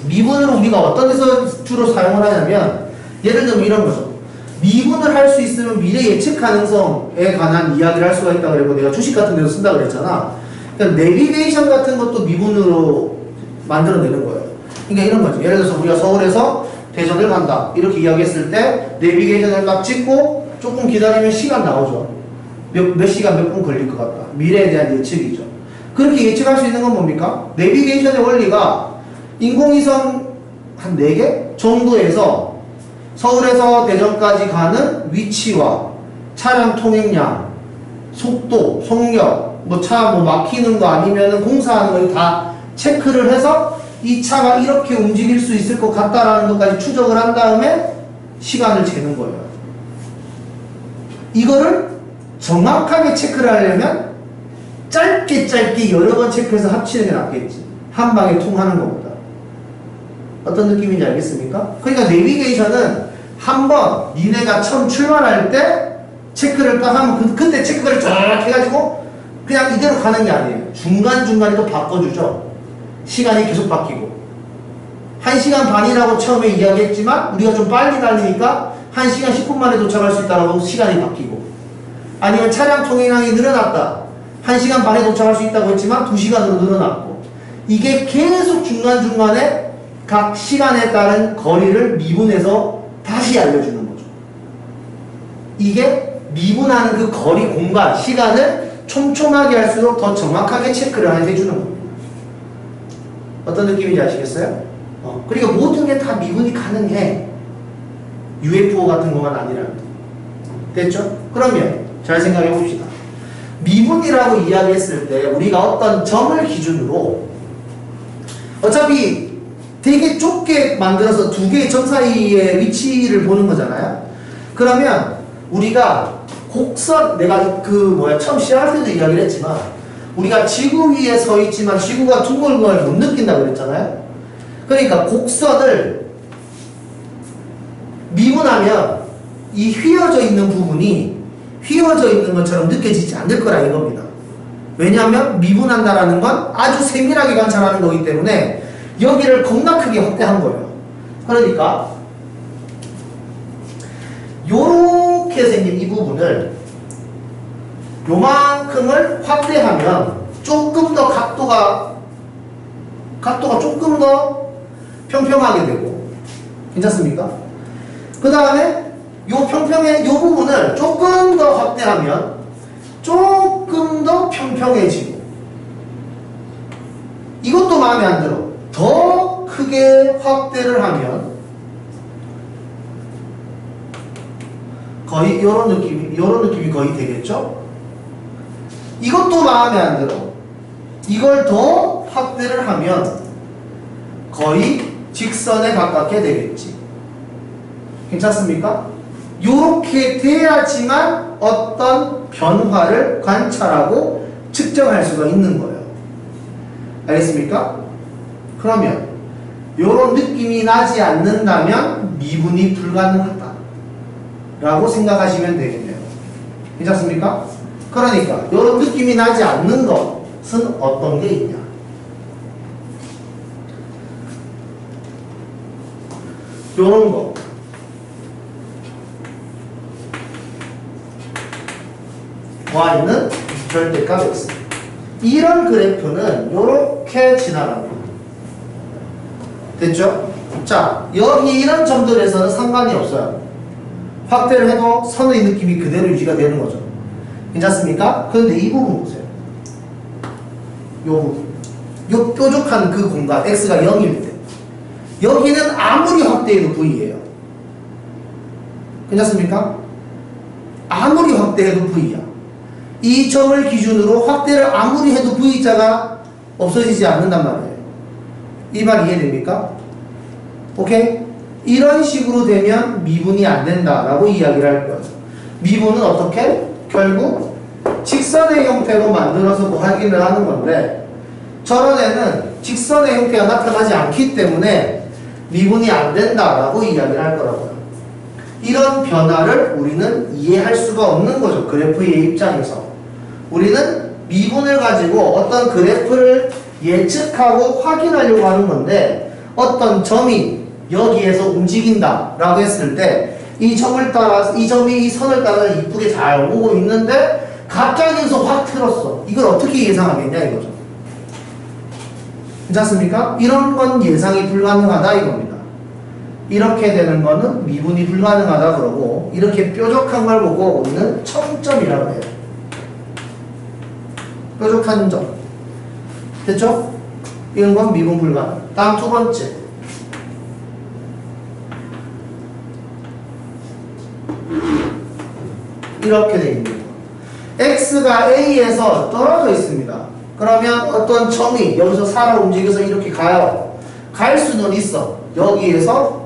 미분을 우리가 어떤 데서 주로 사용을 하냐면, 예를 들면 이런 거죠. 미분을 할 수 있으면 미래 예측 가능성에 관한 이야기를 할 수가 있다고 그랬고, 내가 주식 같은 데서 쓴다고 그랬잖아. 그러니까 내비게이션 같은 것도 미분으로 만들어내는 거예요. 그러니까 이런 거죠. 예를 들어서 우리가 서울에서 대전을 간다, 이렇게 이야기했을 때 내비게이션을 딱 찍고 조금 기다리면 시간 나오죠. 몇 시간 몇 분 걸릴 것 같다. 미래에 대한 예측이죠. 그렇게 예측할 수 있는 건 뭡니까? 내비게이션의 원리가 인공위성 한 4개 정도에서 서울에서 대전까지 가는 위치와 차량 통행량, 속도, 속력, 뭐 차 뭐 막히는 거 아니면 공사하는 거 다 체크를 해서 이 차가 이렇게 움직일 수 있을 것 같다라는 것까지 추적을 한 다음에 시간을 재는 거예요. 이거를 정확하게 체크를 하려면 짧게 여러 번 체크해서 합치는 게 낫겠지. 한 방에 통하는 것보다. 어떤 느낌인지 알겠습니까? 그러니까 내비게이션은 한번 니네가 처음 출발할 때 체크를 딱 하면 그때 체크를 쫙 해가지고 그냥 이대로 가는 게 아니에요. 중간중간에 또 바꿔주죠. 시간이 계속 바뀌고. 1시간 반이라고 처음에 이야기했지만 우리가 좀 빨리 달리니까 1시간 10분 만에 도착할 수 있다고 시간이 바뀌고, 아니면 차량 통행량이 늘어났다, 1시간 반에 도착할 수 있다고 했지만 2시간으로 늘어났고, 이게 계속 중간중간에 각 시간에 따른 거리를 미분해서 다시 알려주는 거죠. 이게 미분하는 그 거리, 공간, 시간을 촘촘하게 할수록 더 정확하게 체크를 해주는 겁니다. 어떤 느낌인지 아시겠어요? 그러니까 모든 게 다 미분이 가능해. UFO 같은 것만 아니라. 됐죠? 그러면 잘 생각해 봅시다. 미분이라고 이야기했을 때 우리가 어떤 점을 기준으로, 어차피 되게 좁게 만들어서 두 개의 점 사이의 위치를 보는 거잖아요. 그러면 우리가 곡선, 내가 처음 시작할 때도 이야기를 했지만 우리가 지구 위에 서 있지만 지구가 둥글은 걸 못 느낀다고 그랬잖아요. 그러니까 곡선을 미분하면 이 휘어져 있는 부분이 휘어져 있는 것처럼 느껴지지 않을 거라 이겁니다. 왜냐하면 미분한다라는 건 아주 세밀하게 관찰하는 거기 때문에 여기를 겁나 크게 확대한 거예요. 그러니까 요렇게 생긴 이 부분을 요만큼을 확대하면 조금 더 각도가 조금 더 평평하게 되고 괜찮습니까? 그 다음에 요 평평의 요 부분을 조금 더 확대하면 조금 더 평평해지고 이것도 마음에 안 들어. 더 크게 확대를 하면 거의 요런 느낌이 거의 되겠죠? 이것도 마음에 안 들어. 이걸 더 확대를 하면 거의 직선에 가깝게 되겠지. 괜찮습니까? 요렇게 돼야지만 어떤 변화를 관찰하고 측정할 수가 있는 거예요. 알겠습니까? 그러면 요런 느낌이 나지 않는다면 미분이 불가능하다 라고 생각하시면 되겠네요. 괜찮습니까? 그러니까 요런 느낌이 나지 않는 것은 어떤 게 있냐. 요런 거. y는 절대값 x. 이런 그래프는 요렇게 지나갑니다. 됐죠? 자, 여기 이런 점들에서는 상관이 없어요. 확대를 해도 선의 느낌이 그대로 유지가 되는 거죠. 괜찮습니까? 그런데 이 부분 보세요. 요 부분. 요 뾰족한 그 공간, x가 0일 때. 여기는 아무리 확대해도 v예요. 괜찮습니까? 아무리 확대해도 v야. 이 점을 기준으로 확대를 아무리 해도 v자가 없어지지 않는단 말이에요. 이 말 이해됩니까? 오케이? 이런 식으로 되면 미분이 안 된다라고 이야기를 할 거예요. 미분은 어떻게? 결국 직선의 형태로 만들어서 확인을 하는 건데 저런 애는 직선의 형태가 나타나지 않기 때문에 미분이 안 된다라고 이야기를 할 거라고요. 이런 변화를 우리는 이해할 수가 없는 거죠. 그래프의 입장에서. 우리는 미분을 가지고 어떤 그래프를 예측하고 확인하려고 하는 건데 어떤 점이 여기에서 움직인다 라고 했을 때 이 점을 따라서 이 점이 이 선을 따라 이쁘게 잘 오고 있는데 갑자기 여기서 확 틀었어. 이걸 어떻게 예상하겠냐 이거죠. 괜찮습니까? 이런 건 예상이 불가능하다 이겁니다. 이렇게 되는 거는 미분이 불가능하다 그러고 이렇게 뾰족한 걸 보고 우리는 청점이라고 해요. 뾰족한 점. 됐죠? 이런 건 미분 불가능. 다음 두 번째. 이렇게 되어 있는 거. x가 a에서 떨어져 있습니다. 그러면 어떤 점이 여기서 살아 움직여서 이렇게 가요. 갈 수는 있어. 여기에서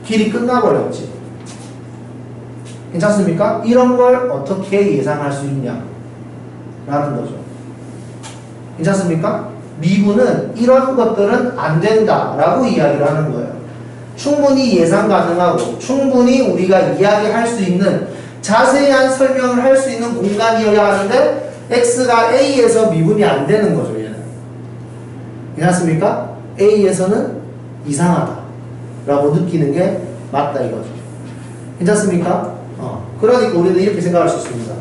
길이 끝나버렸지. 괜찮습니까? 이런 걸 어떻게 예상할 수 있냐 라는 거죠. 괜찮습니까? 미분은 이런 것들은 안 된다라고 이야기를 하는 거예요. 충분히 예상 가능하고 충분히 우리가 이야기할 수 있는 자세한 설명을 할 수 있는 공간이어야 하는데 x가 a에서 미분이 안 되는 거죠. 얘는. 괜찮습니까? a에서는 이상하다 라고 느끼는 게 맞다 이거죠. 괜찮습니까? 그러니까 우리는 이렇게 생각할 수 있습니다.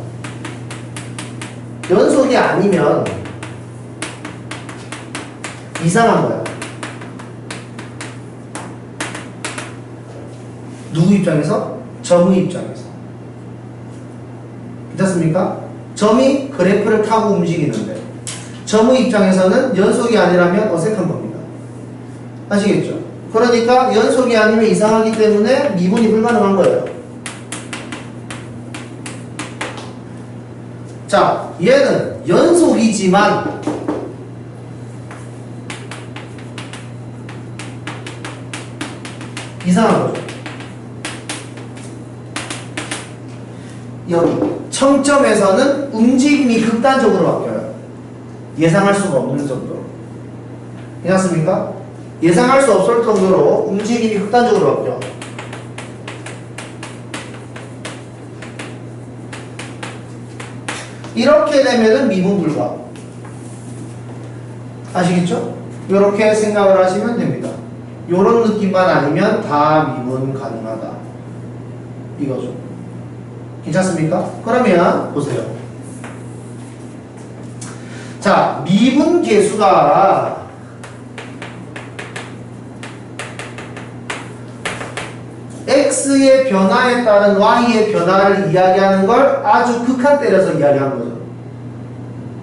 연속이 아니면 이상한 거야. 누구 입장에서? 점의 입장에서. 괜찮습니까? 점이 그래프를 타고 움직이는데 점의 입장에서는 연속이 아니라면 어색한 겁니다. 아시겠죠? 그러니까 연속이 아니면 이상하기 때문에 미분이 불가능한 거예요. 자, 얘는 연속이지만 이상한 거죠. 여기 청점에서는 움직임이 극단적으로 바뀌어요. 예상할 수가 없는 정도로. 괜찮습니까? 예상할 수 없을 정도로 움직임이 극단적으로 바뀌어. 이렇게 되면은 미분 불가. 아시겠죠? 이렇게 생각을 하시면 됩니다. 이런 느낌만 아니면 다 미분 가능하다. 이거죠. 괜찮습니까? 그러면 보세요. 자, 미분 계수가 x의 변화에 따른 y의 변화를 이야기하는 걸 아주 극한 때려서 이야기하는 거죠.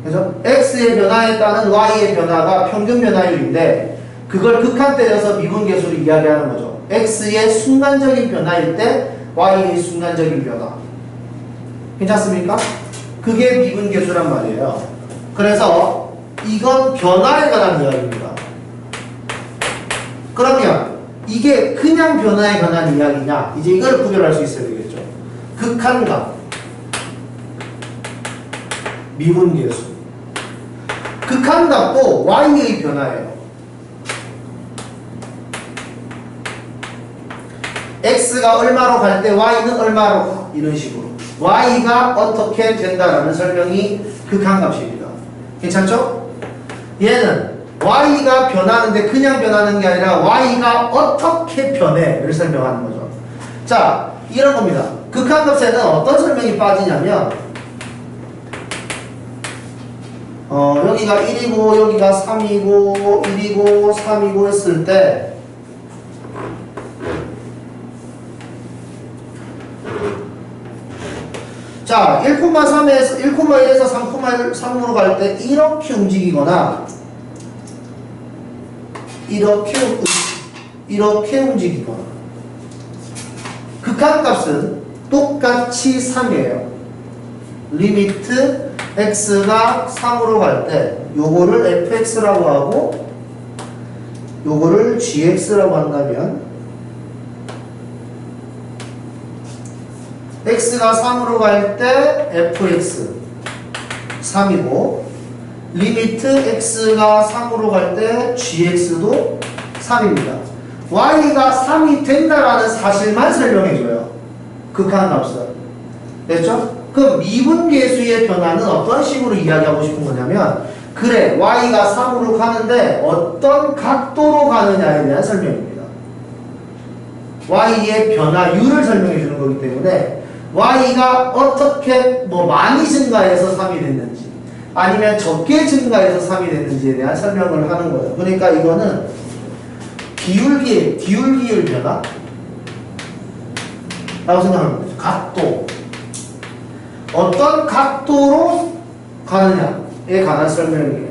그죠? x의 변화에 따른 y의 변화가 평균 변화율인데 그걸 극한 때려서 미분 계수로 이야기하는 거죠. x의 순간적인 변화일 때 y의 순간적인 변화. 괜찮습니까? 그게 미분 계수란 말이에요. 그래서 이건 변화에 관한 이야기입니다. 그러면 이게 그냥 변화에 관한 이야기냐? 이제 이걸 구별할 수 있어야 되겠죠. 극한값, 미분 계수. 극한값도 y의 변화예요. x가 얼마로 갈 때 y는 얼마로 가. 이런 식으로. y가 어떻게 된다라는 설명이 극한값입니다. 괜찮죠? 얘는 y가 변하는데 그냥 변하는 게 아니라 y가 어떻게 변해를 설명하는 거죠. 자, 이런 겁니다. 극한값에는 어떤 설명이 빠지냐면 여기가 1이고 여기가 3이고 1이고 3이고 했을 때 자, 1,3에서 1,1에서 3,3으로 갈 때 이렇게 움직이거나 이렇게 움직이거나 극한값은 똑같이 3이에요. 리미트 x가 3으로 갈 때 요거를 fx라고 하고 요거를 gx라고 한다면 x가 3으로 갈 때 fx 3이고 리미트 x가 3으로 갈 때 gx도 3입니다. y가 3이 된다라는 사실만 설명해줘요. 극한값은. 됐죠? 그럼 미분계수의 변화는 어떤 식으로 이야기하고 싶은 거냐면 그래, y가 3으로 가는데 어떤 각도로 가느냐에 대한 설명입니다. y의 변화율을 설명해 주는 거기 때문에 y가 어떻게 많이 증가해서 3이 됐는지 아니면 적게 증가해서 3이 됐는지에 대한 설명을 하는 거예요. 그러니까 이거는 기울기율 변화 라고 생각하는 거죠. 각도. 어떤 각도로 가느냐에 관한 설명이에요.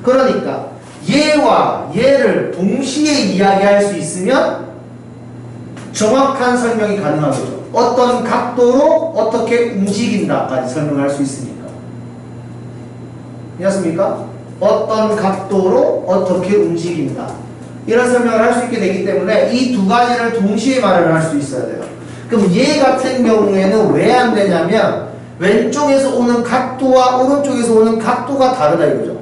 그러니까 얘와 얘를 동시에 이야기할 수 있으면 정확한 설명이 가능한 거죠. 어떤 각도로 어떻게 움직인다까지 설명할 수 있으니까. 이해하십니까? 어떤 각도로 어떻게 움직인다. 이런 설명을 할 수 있게 되기 때문에 이 두 가지를 동시에 말을 할 수 있어야 돼요. 그럼 얘 같은 경우에는 왜 안 되냐면 왼쪽에서 오는 각도와 오른쪽에서 오는 각도가 다르다 이거죠.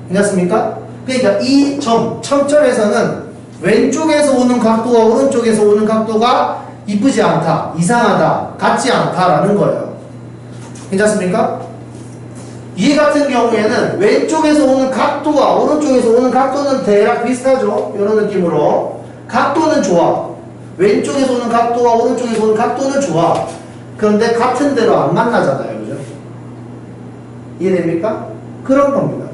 괜찮습니까? 그러니까 이 첨점에서는 왼쪽에서 오는 각도와 오른쪽에서 오는 각도가 이쁘지 않다, 이상하다, 같지 않다라는 거예요. 괜찮습니까? 이 같은 경우에는 왼쪽에서 오는 각도와 오른쪽에서 오는 각도는 대략 비슷하죠. 이런 느낌으로 각도는 좋아. 왼쪽에서 오는 각도와 오른쪽에서 오는 각도는 좋아. 그런데 같은 데로 안 만나잖아요. 그죠? 이해됩니까? 그런 겁니다.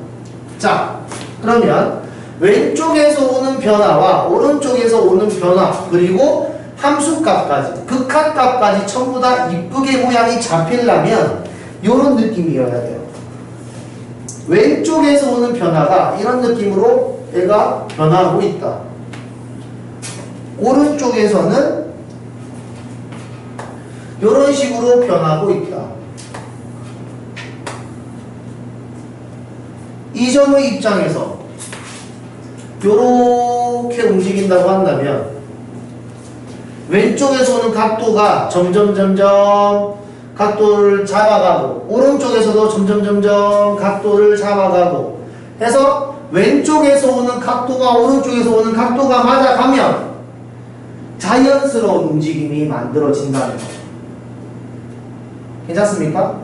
자, 그러면 왼쪽에서 오는 변화와 오른쪽에서 오는 변화 그리고 함수값까지 극한값까지 전부 다 이쁘게 모양이 잡히려면 이런 느낌이어야 돼요. 왼쪽에서 오는 변화가 이런 느낌으로 얘가 변화하고 있다. 오른쪽에서는 이런 식으로 변하고 있다. 이 점의 입장에서 이렇게 움직인다고 한다면 왼쪽에서 오는 각도가 점점 각도를 잡아가고 오른쪽에서도 점점 각도를 잡아가고 해서 왼쪽에서 오는 각도가 오른쪽에서 오는 각도가 맞아가면 자연스러운 움직임이 만들어진다는 거죠. 괜찮습니까?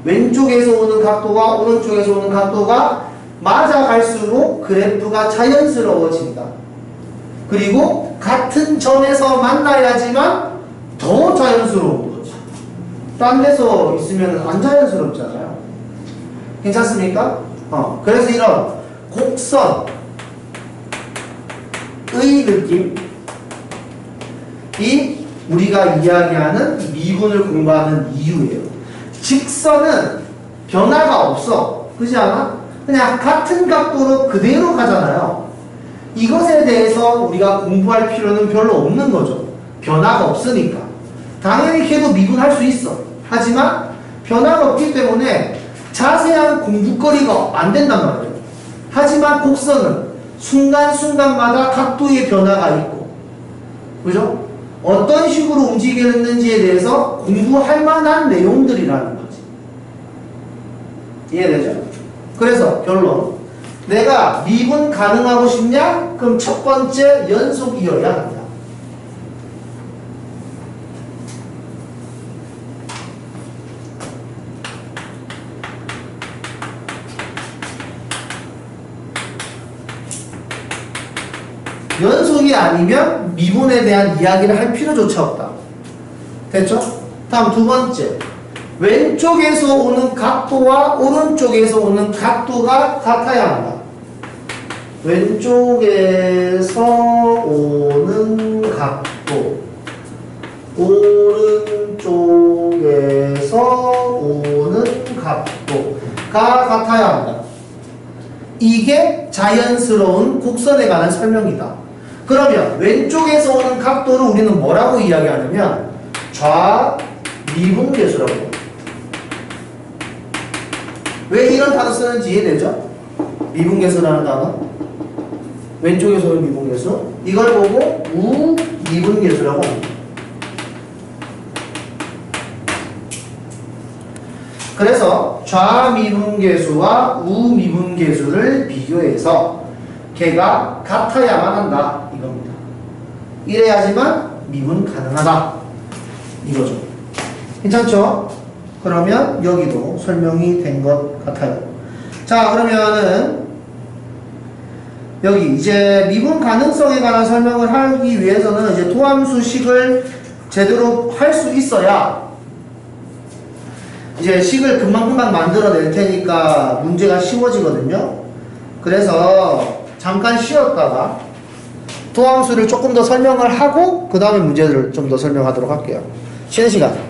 왼쪽에서 오는 각도가 오른쪽에서 오는 각도가 맞아갈수록 그래프가 자연스러워진다. 그리고 같은 점에서 만나야지만 더 자연스러운 거지. 딴 데서 있으면 안 자연스럽잖아요. 괜찮습니까? 그래서 이런 곡선의 느낌, 이 우리가 이야기하는 미분을 공부하는 이유예요. 직선은 변화가 없어. 그렇지 않아? 그냥 같은 각도로 그대로 가잖아요. 이것에 대해서 우리가 공부할 필요는 별로 없는 거죠. 변화가 없으니까. 당연히 걔도 미분할 수 있어. 하지만 변화가 없기 때문에 자세한 공부거리가 안 된단 말이에요. 하지만 곡선은 순간순간마다 각도의 변화가 있고, 그죠? 어떤 식으로 움직이는지에 대해서 공부할 만한 내용들이라는 거지. 이해되죠? 그래서 결론. 내가 미분 가능하고 싶냐? 그럼 첫 번째 연속이어야 한다. 연속이 아니면 미분에 대한 이야기를 할 필요조차 없다. 됐죠? 다음 두 번째. 왼쪽에서 오는 각도와 오른쪽에서 오는 각도가 같아야 한다. 왼쪽에서 오는 각도, 오른쪽에서 오는 각도가 같아야 한다. 이게 자연스러운 곡선에 관한 설명이다. 그러면 왼쪽에서 오는 각도를 우리는 뭐라고 이야기하냐면 좌미분계수라고 해요. 왜 이런 단어 쓰는지 이해되죠? 미분계수라는 단어. 왼쪽에서 오는 미분계수. 이걸 보고 우미분계수라고 합니다. 그래서 좌미분계수와 우미분계수를 비교해서 걔가 같아야만 한다 이겁니다. 이래야지만 미분 가능하다 이거죠. 괜찮죠? 그러면 여기도 설명이 된 것 같아요. 자, 그러면은 여기 이제 미분 가능성에 관한 설명을 하기 위해서는 이제 도함수식을 제대로 할 수 있어야 이제 식을 금방금방 만들어낼 테니까 문제가 쉬워지거든요. 그래서 잠깐 쉬었다가 도함수를 조금 더 설명을 하고 그 다음에 문제들을 좀 더 설명하도록 할게요. 쉬는 시간.